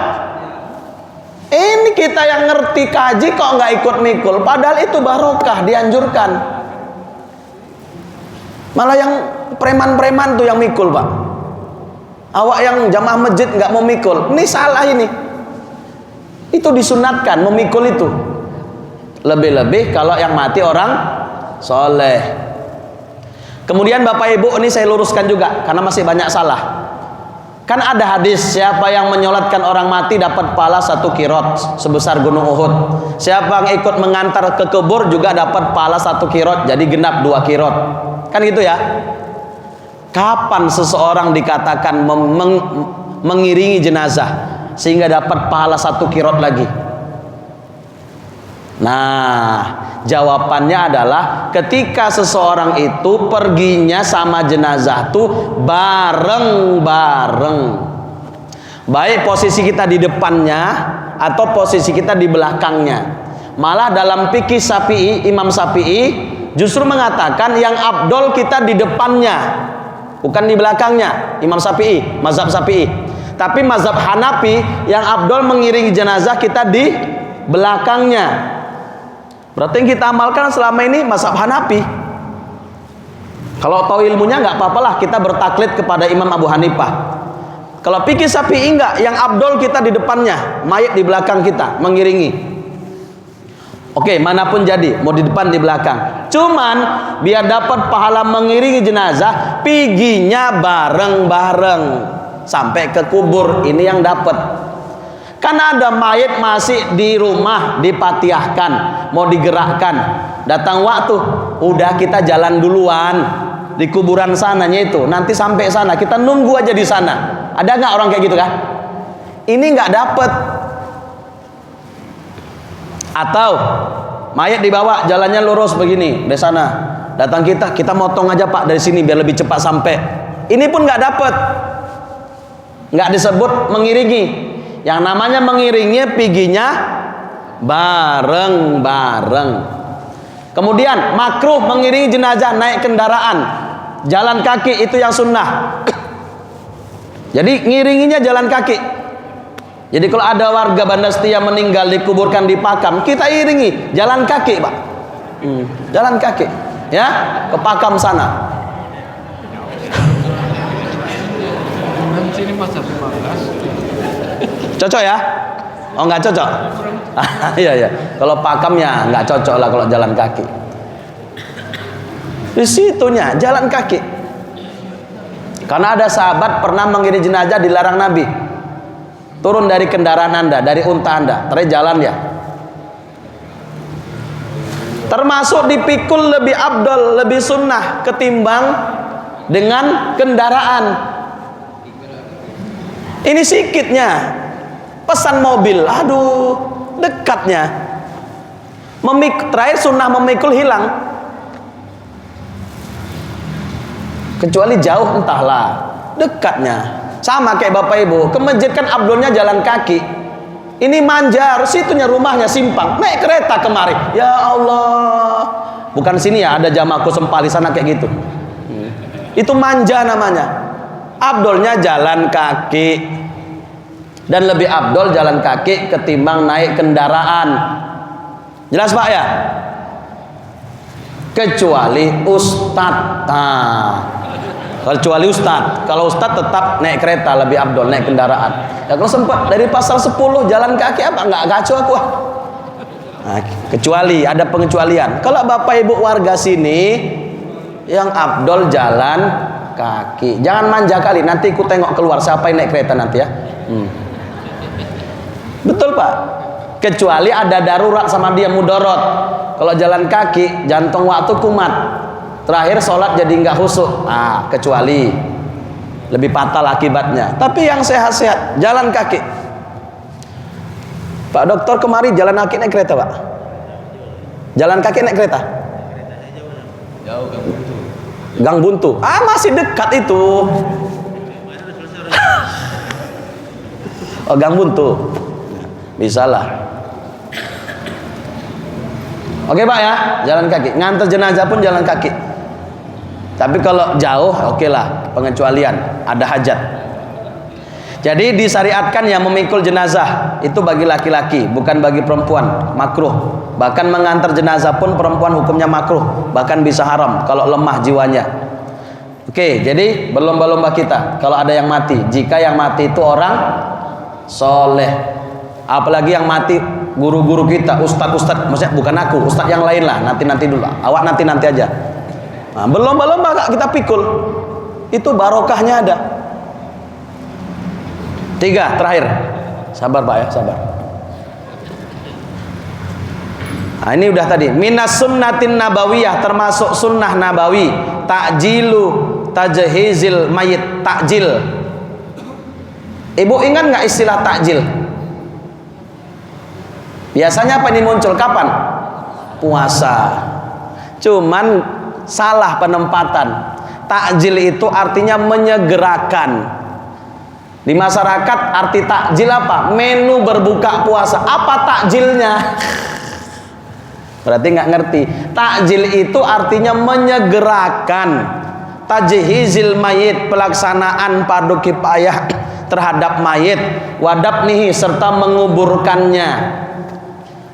Speaker 1: Ini kita yang ngerti kaji kok nggak ikut mikul, padahal itu barokah, dianjurkan. Malah yang preman-preman tuh yang mikul Pak. Awak yang jamaah masjid nggak mau mikul, ini salah ini. Itu disunatkan memikul itu. Lebih-lebih kalau yang mati orang soleh. Kemudian Bapak Ibu, ini saya luruskan juga karena masih banyak salah. Kan ada hadis, siapa yang menyolatkan orang mati dapat pahala 1 kirot sebesar gunung Uhud. Siapa yang ikut mengantar ke kubur juga dapat pahala 1 kirot, jadi genap 2 kirot. Kan gitu ya. Kapan seseorang dikatakan mengiringi jenazah sehingga dapat pahala 1 kirot lagi? Nah, jawabannya adalah ketika seseorang itu perginya sama jenazah tuh bareng-bareng. Baik posisi kita di depannya atau posisi kita di belakangnya. Malah dalam fikih Syafi'i, Imam Syafi'i justru mengatakan yang afdol kita di depannya, bukan di belakangnya. Imam Syafi'i, mazhab Syafi'i. Tapi mazhab Hanafi yang afdol mengiringi jenazah kita di belakangnya. Berarti yang kita amalkan selama ini mazhab Hanafi. Kalau tahu ilmunya nggak apa-apalah, kita bertaklid kepada Imam Abu Hanifah. Kalau fikih Syafi'i enggak, yang afdol kita di depannya, mayat di belakang kita mengiringi. Oke, manapun jadi, mau di depan di belakang. Cuman biar dapat pahala mengiringi jenazah, piginya bareng-bareng sampai ke kubur, ini yang dapat. Karena ada mayat masih di rumah dipatiahkan, mau digerakkan. Datang waktu, udah kita jalan duluan di kuburan sananya itu. Nanti sampai sana kita nunggu aja di sana. Ada nggak orang kayak gitu kan? Ini nggak dapat. Atau mayat dibawa jalannya lurus begini dari sana, datang kita motong aja Pak dari sini biar lebih cepat sampai. Ini pun nggak dapat. nggak disebut mengiringi. Yang namanya mengiringi piginya bareng-bareng. Kemudian makruh mengiringi jenazah naik kendaraan, jalan kaki itu yang sunnah. Jadi ngiringinya jalan kaki. Jadi kalau ada warga Banda Setia meninggal dikuburkan di Pakam, kita iringi jalan kaki, Pak. Jalan kaki, ya, ke Pakam sana. Cocok ya? Oh, nggak cocok? Iya ya. Kalau pakamnya nggak cocok lah kalau jalan kaki. Di situnya jalan kaki. Karena ada sahabat pernah mengiring jenazah dilarang Nabi. Turun dari kendaraan Anda, dari unta Anda, terus jalan ya. Termasuk dipikul lebih abdol, lebih sunnah ketimbang dengan kendaraan. Ini sikitnya. Pesan mobil, aduh, dekatnya. Terakhir sunnah memikul hilang. Kecuali jauh entahlah, dekatnya. Sama kayak Bapak Ibu, ke masjid kan abdulnya jalan kaki. Ini manja, situnya rumahnya simpang, naik kereta kemari. Ya Allah. Bukan sini ya, ada jamaku Sempali sana kayak gitu. Itu manja namanya. Abdulnya jalan kaki. Dan lebih abdol jalan kaki ketimbang naik kendaraan. Jelas Pak ya? Kecuali ustadz. Kecuali ustadz. Kalau ustadz tetap naik kereta, lebih abdol naik kendaraan. Ya kalau sempat dari pasal 10 jalan kaki apa nggak kacau aku. Nah, kecuali ada pengecualian. Kalau Bapak Ibu warga sini yang abdol jalan kaki. Jangan manja kali. Nanti aku tengok keluar siapa yang naik kereta nanti ya. Betul Pak. Kecuali ada darurat sama dia mudorot. Kalau jalan kaki jantung waktu kumat. Terakhir sholat jadi nggak khusyuk. Kecuali lebih fatal akibatnya. Tapi yang sehat-sehat jalan kaki. Pak Dokter kemari jalan kaki naik kereta Pak. Jalan kaki naik kereta. Jauh Gang Buntu. Gang Buntu. Masih dekat itu. Oh Gang Buntu. Bisa lah. Oke Pak ya, jalan kaki. Ngantar jenazah pun jalan kaki. Tapi kalau jauh, oke lah, pengecualian, ada hajat. Jadi disyariatkan yang memikul jenazah itu bagi laki-laki, bukan bagi perempuan, makruh. Bahkan mengantar jenazah pun perempuan hukumnya makruh, bahkan bisa haram kalau lemah jiwanya. Oke, jadi berlomba-lomba kita kalau ada yang mati. Jika yang mati itu orang soleh. Apalagi yang mati guru-guru kita, ustadz-ustadz, maksudnya bukan aku, ustadz yang lain lah, nanti dulu, awak nanti aja. Berlomba-lomba kita pikul, itu barokahnya ada. 3 terakhir, sabar Pak ya, sabar. Ini udah tadi, minas sunnatin nabawiyah, termasuk sunnah nabawi, takjilu tajhizil mayit, takjil. Ibu ingat nggak istilah takjil? Biasanya apa ini muncul kapan? Puasa. Cuman salah penempatan. Takjil itu artinya menyegerakan. Di masyarakat arti takjil apa? Menu berbuka puasa. Apa takjilnya? Berarti nggak ngerti. Takjil itu artinya menyegerakan. Tajhizil mayit, pelaksanaan fardu kifayah terhadap mayit, wadabnihi serta menguburkannya.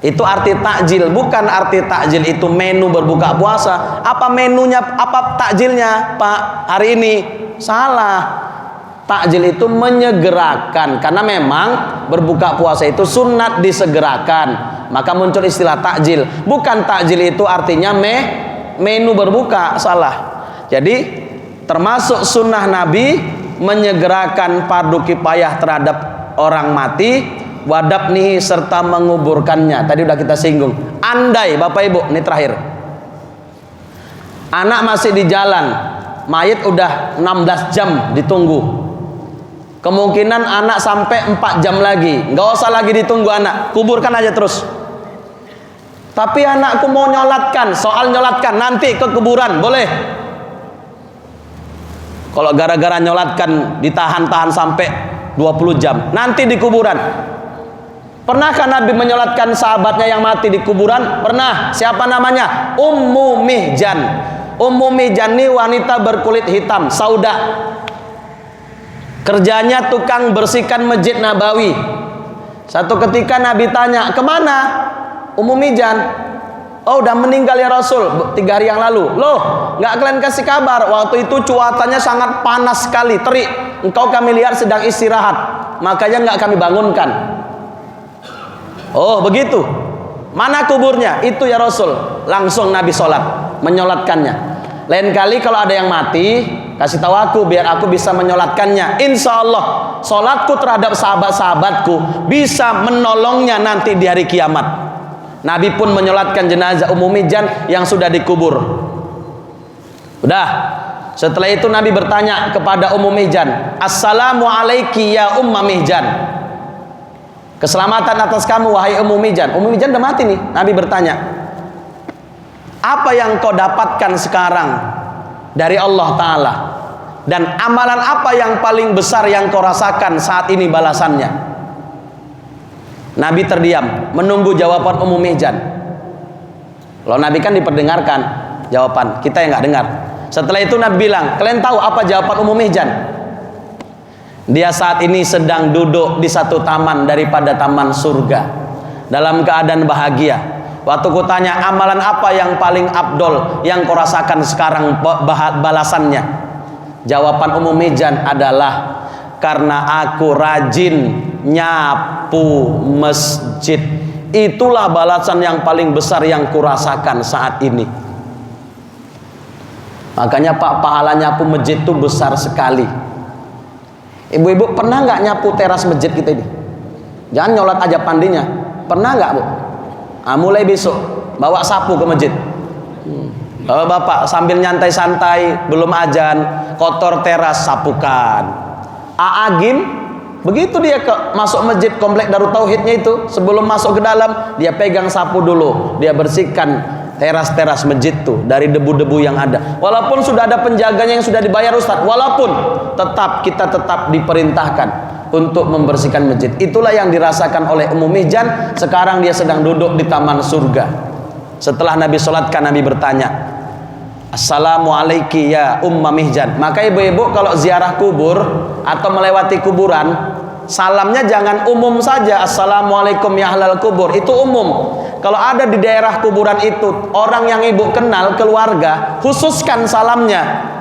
Speaker 1: Itu arti takjil, bukan arti takjil itu menu berbuka puasa. Apa menunya, apa takjilnya Pak hari ini? Salah. Takjil itu menyegerakan, karena memang berbuka puasa itu sunat disegerakan, maka muncul istilah takjil. Bukan takjil itu artinya menu berbuka, salah. Jadi termasuk sunnah Nabi menyegerakan fardu kifayah terhadap orang mati, wadabnihi serta menguburkannya. Tadi udah kita singgung. Andai Bapak Ibu, ini terakhir, anak masih di jalan, mayit udah 16 jam ditunggu, kemungkinan anak sampai 4 jam lagi, nggak usah lagi ditunggu anak, kuburkan aja terus. Tapi anakku mau nyolatkan, soal nyolatkan nanti ke kuburan, boleh. Kalau gara-gara nyolatkan ditahan-tahan sampai 20 jam nanti di kuburan. Pernahkah Nabi menyolatkan sahabatnya yang mati di kuburan? Pernah. Siapa namanya? Ummu Mihjan. Ummu Mihjan ini wanita berkulit hitam, sauda. Kerjanya tukang bersihkan Masjid Nabawi. Satu ketika Nabi tanya, kemana Ummu Mihjan? Oh, udah meninggal ya Rasul 3 hari yang lalu. Loh, nggak kalian kasih kabar? Waktu itu cuacanya sangat panas sekali, terik. Engkau kami lihat sedang istirahat, makanya nggak kami bangunkan. Oh begitu. Mana kuburnya? Itu ya Rasul. Langsung Nabi sholat, menyolatkannya. Lain kali kalau ada yang mati, kasih tahu aku biar aku bisa menyolatkannya. Insya Allah sholatku terhadap sahabat-sahabatku bisa menolongnya nanti di hari kiamat. Nabi pun menyolatkan jenazah Ummu Mihjan yang sudah dikubur. Udah. Setelah itu Nabi bertanya kepada Ummu Mihjan, Assalamu alaiki ya Umma Mihjan. Keselamatan atas kamu wahai Ummu Mihjan. Ummu Mihjan udah mati nih. Nabi bertanya, apa yang kau dapatkan sekarang dari Allah Ta'ala? Dan amalan apa yang paling besar yang kau rasakan saat ini balasannya? Nabi terdiam menunggu jawaban Ummu Mihjan. Loh, Nabi kan diperdengarkan jawaban, kita yang nggak dengar. Setelah itu Nabi bilang, kalian tahu apa jawaban Ummu Mihjan? Dia saat ini sedang duduk di satu taman daripada taman surga, dalam keadaan bahagia. Waktu ku tanya, amalan apa yang paling abdol yang kau rasakan sekarang balasannya? Jawaban Ummu Mihjan adalah, karena aku rajin nyapu masjid. Itulah balasan yang paling besar yang ku rasakan saat ini. Makanya Pak, pahala nyapu masjid itu besar sekali. Ibu-ibu pernah nggak nyapu teras masjid kita ini? Jangan nyolat aja pandinya. Pernah nggak Bu? Nah, mulai besok bawa sapu ke masjid. Kalau bapak sambil nyantai-santai belum azan, kotor teras, sapukan. Aagim begitu dia masuk masjid komplek Darut Tauhidnya itu, sebelum masuk ke dalam dia pegang sapu dulu, dia bersihkan teras-teras masjid tuh dari debu-debu yang ada. Walaupun sudah ada penjaganya yang sudah dibayar Ustaz, walaupun kita tetap diperintahkan untuk membersihkan masjid. Itulah yang dirasakan oleh Ummu Mihjan. Sekarang dia sedang duduk di taman surga. Setelah Nabi sholatkan, Nabi bertanya, Assalamu alaiki ya Umma Mihjan. Maka ibu-ibu kalau ziarah kubur atau melewati kuburan, salamnya jangan umum saja, Assalamualaikum ya ahlal kubur. Itu umum. Kalau ada di daerah kuburan itu orang yang ibu kenal, keluarga, khususkan salamnya.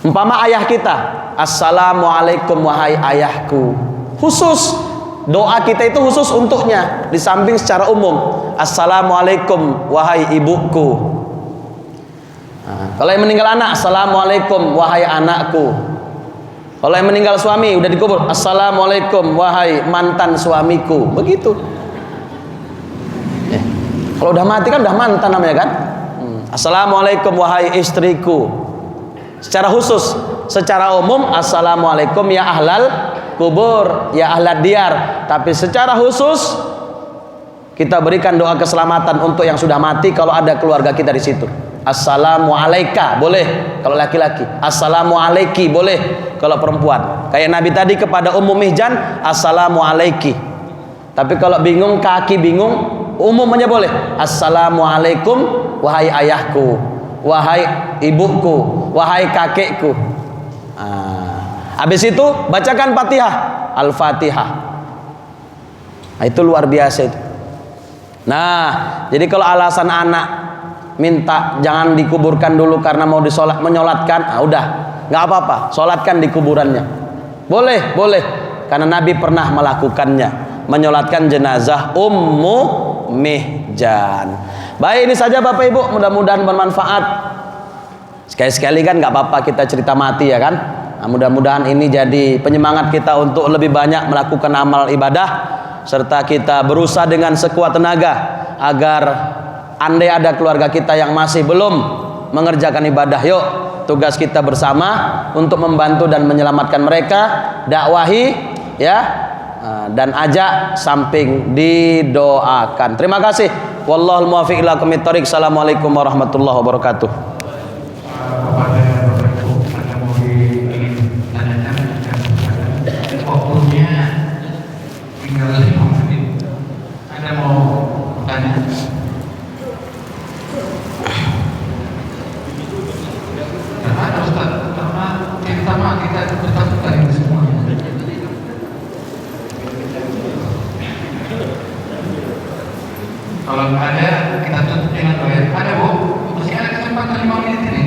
Speaker 1: Umpama ayah kita, Assalamualaikum wahai ayahku. Khusus. Doa kita itu khusus untuknya. Di samping secara umum, Assalamualaikum wahai ibuku. Nah, kalau yang meninggal anak, Assalamualaikum wahai anakku. Kalau yang meninggal suami udah dikubur, Assalamualaikum wahai mantan suamiku. Begitu. Kalau udah mati kan udah mantan namanya kan. Assalamualaikum wahai istriku. Secara khusus, secara umum Assalamualaikum ya ahlal kubur, ya ahlad diyar. Tapi secara khusus kita berikan doa keselamatan untuk yang sudah mati kalau ada keluarga kita di situ. Assalamualaika boleh kalau laki-laki, Assalamualaiki boleh kalau perempuan. Kayak Nabi tadi kepada Ummu Mihjan, Assalamualaiki. Tapi kalau bingung, kaki bingung, umumnya boleh, Assalamualaikum wahai ayahku, wahai ibuku, wahai kakekku. Habis itu bacakan Fatihah, Al-Fatihah. Nah, itu luar biasa itu. Nah, jadi kalau alasan anak minta jangan dikuburkan dulu karena mau menyolatkan, udah nggak apa-apa, solatkan di kuburannya. Boleh, boleh, karena Nabi pernah melakukannya, menyolatkan jenazah Ummu Mihjan. Baik, ini saja Bapak Ibu, mudah-mudahan bermanfaat. Sekali-sekali kan nggak apa-apa kita cerita mati ya kan. Nah, mudah-mudahan ini jadi penyemangat kita untuk lebih banyak melakukan amal ibadah, serta kita berusaha dengan sekuat tenaga agar andai ada keluarga kita yang masih belum mengerjakan ibadah, yuk tugas kita bersama untuk membantu dan menyelamatkan mereka, dakwahi ya, dan ajak samping didoakan. Terima kasih. Wallahul muwaffiq ila aqwamit thoriq. Assalamualaikum warahmatullahi wabarakatuh.
Speaker 2: Kalau nggak ada, kita tutup dengan doa. Ada Bu, masih ada kesempatan 5 menit ini.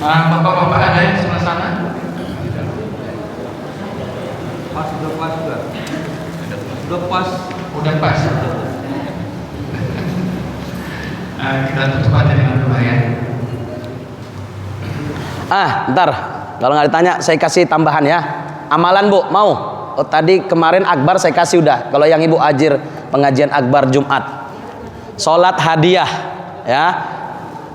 Speaker 2: Bapak-bapak ada yang sebelah sana?
Speaker 3: Pas, udah pas juga. Udah pas.
Speaker 2: Udah pas. Kita tutup aja dengan doa ya.
Speaker 1: Ntar kalau nggak ditanya saya kasih tambahan ya. Amalan Bu, mau? Oh, tadi kemarin akbar saya kasih udah. Kalau yang Ibu ajir pengajian akbar Jumat, sholat hadiah ya.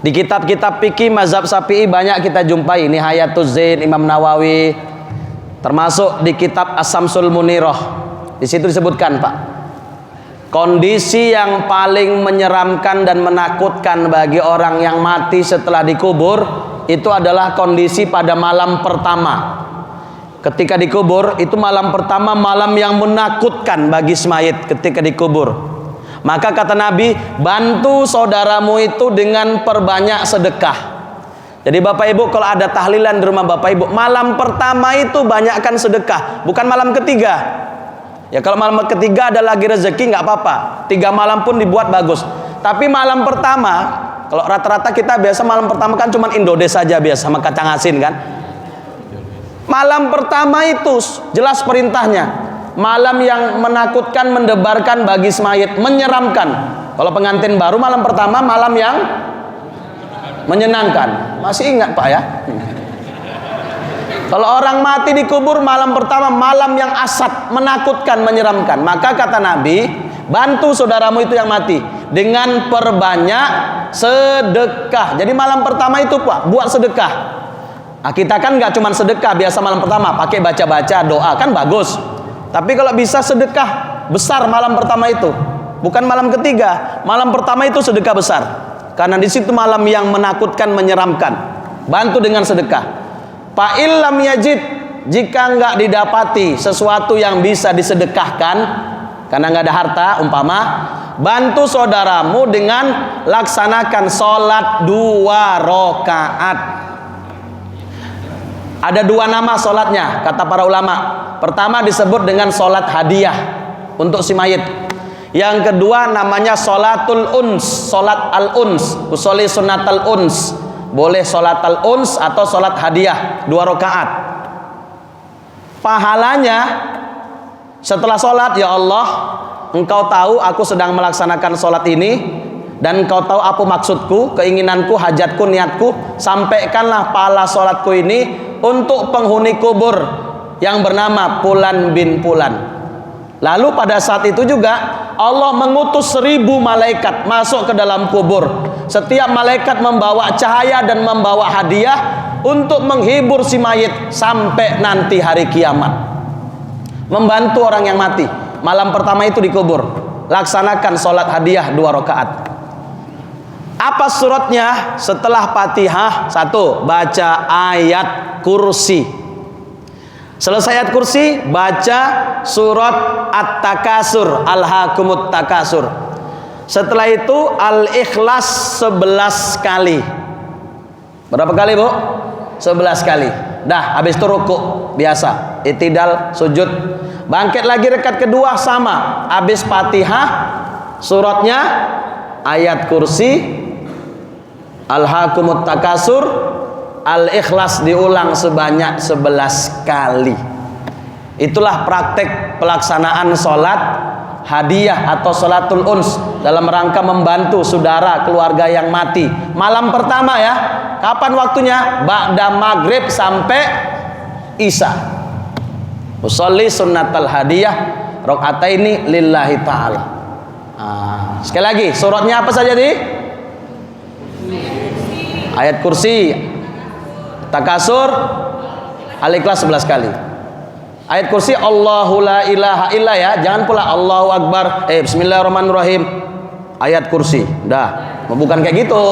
Speaker 1: Di kitab-kitab fikih mazhab Syafi'i banyak kita jumpai. Ini Hayatul Zain Imam Nawawi, termasuk di kitab As-Samsul Munirah. Di situ disebutkan Pak, kondisi yang paling menyeramkan dan menakutkan bagi orang yang mati setelah dikubur itu adalah kondisi pada malam pertama. Ketika dikubur itu malam pertama, malam yang menakutkan bagi mayit ketika dikubur. Maka kata Nabi, bantu saudaramu itu dengan perbanyak sedekah. Jadi Bapak Ibu kalau ada tahlilan di rumah Bapak Ibu, malam pertama itu banyakkan sedekah, bukan malam ketiga. Ya kalau malam ketiga ada lagi rezeki nggak apa-apa, 3 malam pun dibuat bagus. Tapi malam pertama, kalau rata-rata kita biasa malam pertama kan cuma Indodes saja biasa sama kacang asin kan. Malam pertama itu jelas perintahnya, malam yang menakutkan, mendebarkan bagi mayit, menyeramkan. Kalau pengantin baru malam pertama malam yang menyenangkan. Masih ingat Pak ya? Kalau orang mati dikubur malam pertama malam yang asat, menakutkan, menyeramkan. Maka kata Nabi, bantu saudaramu itu yang mati dengan perbanyak sedekah. Jadi malam pertama itu Pak, buat sedekah. Nah, kita kan nggak cuma sedekah biasa malam pertama, pakai baca-baca doa kan bagus. Tapi kalau bisa sedekah besar malam pertama itu, bukan malam ketiga, malam pertama itu sedekah besar. Karena di situ malam yang menakutkan, menyeramkan. Bantu dengan sedekah. Fa illam yajid, jika nggak didapati sesuatu yang bisa disedekahkan, karena nggak ada harta, umpama, bantu saudaramu dengan laksanakan sholat 2 rakaat. Ada 2 nama sholatnya, kata para ulama. Pertama disebut dengan sholat hadiah untuk si mayit. Yang kedua namanya sholatul uns, sholat al-uns, usolli sunnatal uns. Boleh sholat al-uns atau sholat hadiah 2 rakaat. Pahalanya setelah sholat, ya Allah, Engkau tahu aku sedang melaksanakan sholat ini, dan Engkau tahu apa maksudku, keinginanku, hajatku, niatku. Sampaikanlah pahala sholatku ini untuk penghuni kubur yang bernama Fulan bin Fulan. Lalu pada saat itu juga Allah mengutus 1000 malaikat masuk ke dalam kubur. Setiap malaikat membawa cahaya dan membawa hadiah untuk menghibur si mayit sampai nanti hari kiamat. Membantu orang yang mati malam pertama itu dikubur. Laksanakan sholat hadiah 2 rakaat. Apa suratnya setelah Fatihah? 1. Baca ayat kursi. Selesai ayat kursi, baca surat At-Takasur, Alhaakumut Takasur. Setelah itu Al-Ikhlas 11 kali. Berapa kali Bu? 11 kali. Dah, habis itu rukuk biasa, i'tidal, sujud. Bangkit lagi rakaat kedua sama. Habis Fatihah, suratnya ayat kursi, Alhaakumut Takasur, Al-Ikhlas diulang sebanyak 11 kali. Itulah praktek pelaksanaan sholat hadiah atau sholatul uns dalam rangka membantu saudara keluarga yang mati. Malam pertama ya. Kapan waktunya? Ba'da maghrib sampai isya. Usolli sunnatal hadiyah rakaataini lillahi ta'ala. Sekali lagi, suratnya apa saja di? Ayat kursi, Takasur, Al-Ikhlas 11 kali. Ayat kursi Allahu la ilaha illa ya, jangan pula Allahu akbar. Bismillahirrahmanirrahim. Ayat kursi, dah. Bukan kayak gitu.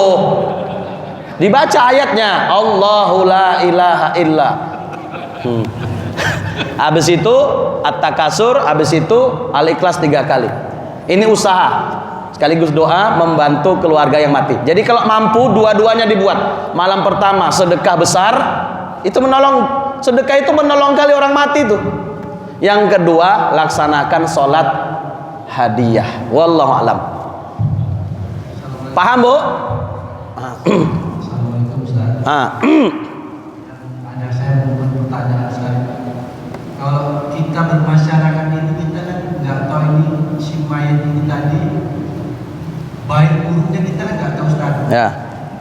Speaker 1: Dibaca ayatnya Allahu la ilaha illa. Habis itu At-Takasur, habis itu Al-Ikhlas 3 kali. Ini usaha sekaligus doa membantu keluarga yang mati. Jadi kalau mampu dua-duanya dibuat. Malam pertama sedekah besar, itu menolong, sedekah itu menolong kali orang mati itu. Yang kedua laksanakan sholat hadiah. Wallahu alam. Paham, Bu?
Speaker 4: Assalamualaikum Ustaz. Ada saya mau bertanya Ustaz. Kalau kita bermasyarakat ini kita kan nggak tahu ini si mayat ini tadi baik buruknya kita kan nggak tahu Ustaz.
Speaker 1: Ya.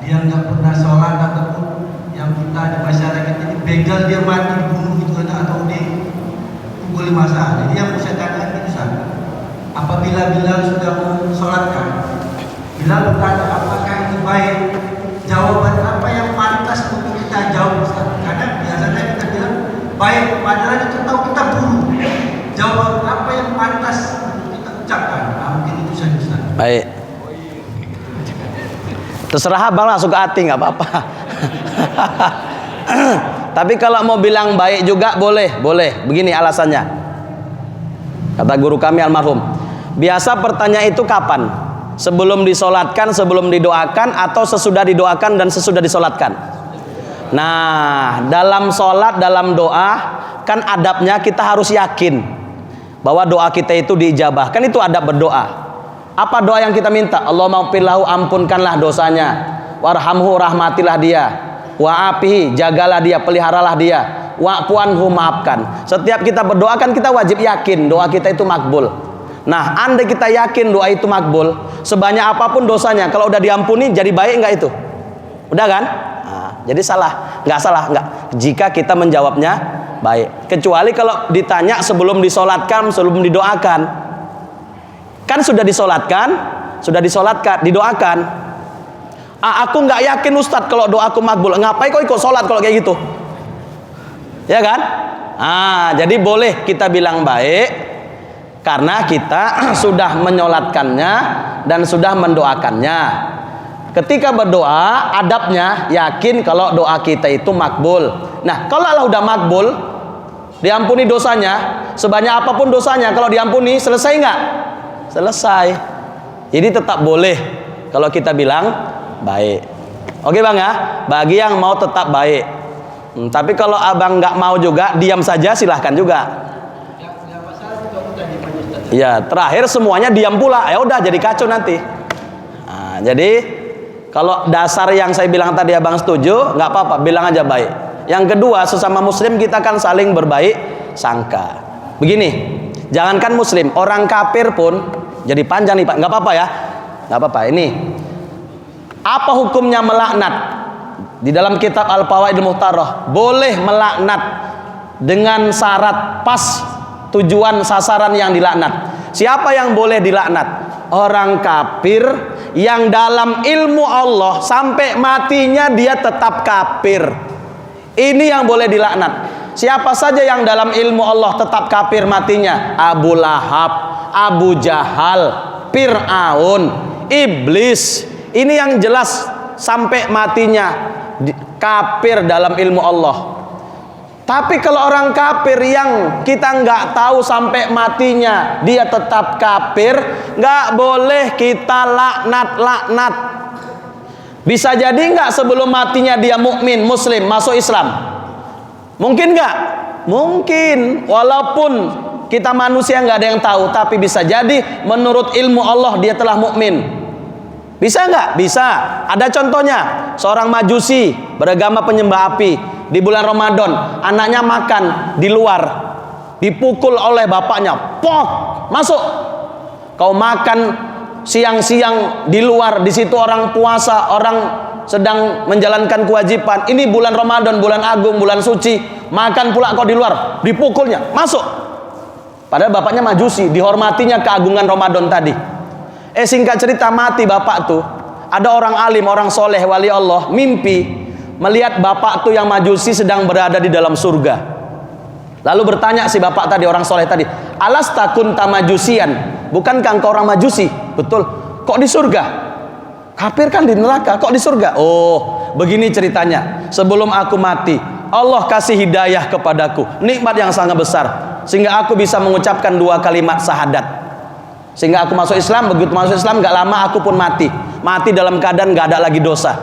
Speaker 4: Dia nggak pernah sholat ataupun yang kita di masyarakat ini begal dia mati dibunuh gitu atau dipukuli massa. Jadi yang saya tanyakan itu Ustaz, apabila Bilal sudah mensolatkan, Bilal bertanya apakah ini baik? Jawaban apa yang pantas untuk kita jawab Ustaz? Karena biasanya kita bilang baik, padahal kita tahu kita buruk. Jawaban apa yang pantas untuk kita ucapkan? Nah, mungkin itu saja Ustaz.
Speaker 1: Baik. Terserah abang langsung ke hati, nggak apa-apa. Tapi kalau mau bilang baik juga boleh. Begini alasannya. Kata guru kami almarhum, biasa pertanyaan itu kapan? Sebelum disolatkan, sebelum didoakan, atau sesudah didoakan dan sesudah disolatkan. Nah, dalam solat, dalam doa, kan adabnya kita harus yakin bahwa doa kita itu diijabah. Kan itu adab berdoa. Apa doa yang kita minta? Allahumma ghfirlahu, ampunkanlah dosanya. Warhamhu, rahmatilah dia. Wa'afihi, jagalah dia, peliharalah dia. Wa'fuanhu, maafkan. Setiap kita berdoa kan kita wajib yakin doa kita itu makbul. Nah, andai kita yakin doa itu makbul, sebanyak apapun dosanya, kalau udah diampuni jadi baik nggak itu? Udah kan? Nah, jadi nggak salah jika kita menjawabnya baik. Kecuali kalau ditanya sebelum disolatkan, sebelum didoakan. Kan sudah disolatkan, didoakan. Aku nggak yakin Ustadz kalau doaku makbul. Ngapain kok ikut solat kalau kayak gitu? Ya kan? Jadi boleh kita bilang baik karena kita sudah menyolatkannya dan sudah mendoakannya. Ketika berdoa, adabnya yakin kalau doa kita itu makbul. Nah, kalau Allah udah makbul, diampuni dosanya, sebanyak apapun dosanya, kalau diampuni selesai nggak? Selesai. Jadi tetap boleh kalau kita bilang baik. Oke bang ya, bagi yang mau tetap baik. Tapi kalau abang nggak mau juga, diam saja silahkan juga. Ya, terakhir semuanya diam pula. Ya udah jadi kacau nanti. Nah, jadi kalau dasar yang saya bilang tadi abang setuju, nggak apa-apa, bilang aja baik. Yang kedua, sesama muslim kita kan saling berbaik sangka. Begini, jangankan muslim, orang kafir pun jadi panjang nih Pak. Nggak apa-apa ya, nggak apa-apa. Ini apa hukumnya melaknat? Di dalam kitab Al-Fawaidul Muhtarah boleh melaknat dengan syarat pas tujuan sasaran yang dilaknat. Siapa yang boleh dilaknat? Orang kafir yang dalam ilmu Allah sampai matinya dia tetap kafir. Ini yang boleh dilaknat. Siapa saja yang dalam ilmu Allah tetap kafir matinya? Abu Lahab, Abu Jahal, Fir'aun, Iblis. Ini yang jelas sampai matinya kafir dalam ilmu Allah. Tapi kalau orang kafir yang kita nggak tahu sampai matinya dia tetap kafir, nggak boleh kita laknat. Bisa jadi nggak sebelum matinya dia mukmin, muslim, masuk Islam? Mungkin nggak? Mungkin. Walaupun kita manusia nggak ada yang tahu, tapi bisa jadi menurut ilmu Allah dia telah mukmin. Bisa nggak? Bisa. Ada contohnya, seorang majusi beragama penyembah api di bulan Ramadan, anaknya makan di luar, dipukul oleh bapaknya, pok, masuk. Kau makan siang-siang di luar, di situ orang puasa, orang sedang menjalankan kewajiban. Ini bulan Ramadan, bulan agung, bulan suci, makan pula kau di luar, dipukulnya, masuk. Padahal bapaknya majusi, dihormatinya keagungan Ramadan tadi. Singkat cerita mati bapak tuh. Ada orang alim, orang soleh, wali Allah, mimpi melihat bapak tuh yang majusi sedang berada di dalam surga. Lalu bertanya si bapak tadi, orang soleh tadi, alasta kunta majusian, bukankah engkau orang majusi? Betul. Kok di surga? Kafir kan di neraka, kok di surga? Oh, begini ceritanya. Sebelum aku mati, Allah kasih hidayah kepadaku, nikmat yang sangat besar, sehingga aku bisa mengucapkan 2 kalimat syahadat. Sehingga aku masuk Islam. Begitu masuk Islam gak lama aku pun mati dalam keadaan gak ada lagi dosa.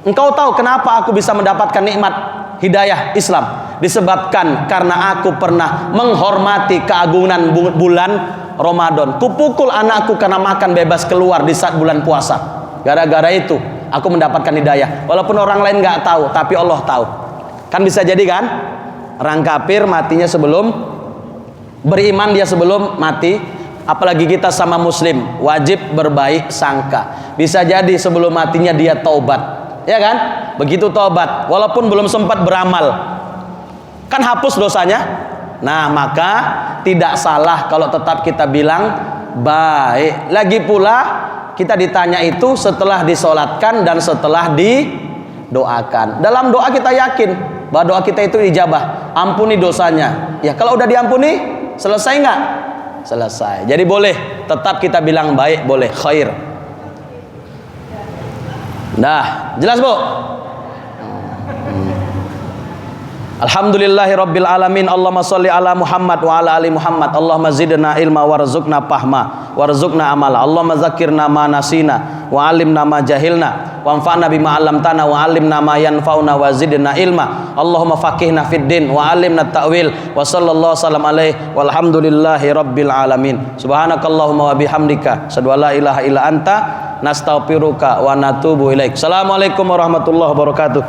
Speaker 1: Engkau tahu kenapa aku bisa mendapatkan nikmat hidayah Islam? disebabkan karena aku pernah menghormati keagungan bulan Ramadan. Kupukul anakku karena makan bebas keluar di saat bulan puasa. Gara-gara itu aku mendapatkan hidayah. Walaupun orang lain nggak tahu, tapi Allah tahu. Kan bisa jadi kan? Orang kafir matinya sebelum beriman, dia sebelum mati. Apalagi kita sama muslim, wajib berbaik sangka. Bisa jadi sebelum matinya dia taubat, ya kan? Begitu taubat, walaupun belum sempat beramal, kan hapus dosanya. Nah, maka tidak salah kalau tetap kita bilang baik. Lagi pula kita ditanya itu setelah disolatkan dan setelah didoakan. Dalam doa kita yakin bahwa doa kita itu dijabah. Ampuni dosanya. Ya, kalau udah diampuni, selesai nggak? Selesai. Jadi boleh tetap kita bilang baik, boleh khair. Nah, jelas Bu? Alhamdulillahi rabbil alamin. Allahumma sholli ala Muhammad wa ala ali Muhammad. Allahumma zidna ilma warzuqna fahma warzuqna amala. Allahumma zakirna ma nasina wa alimna ma jahilna wa anfa'na bima 'allamtana wa 'allimna ma yanfa'una wa zidna ilma. Allahumma faqihna fid din wa 'allimna ta'wil wa sallallahu sallam alaihi walhamdulillahi rabbil alamin. Subhanakallahumma wa bihamdika asyhadu an la ilaha illa anta nastaghfiruka wa natubu ilaik. Assalamualaikum warahmatullahi wabarakatuh.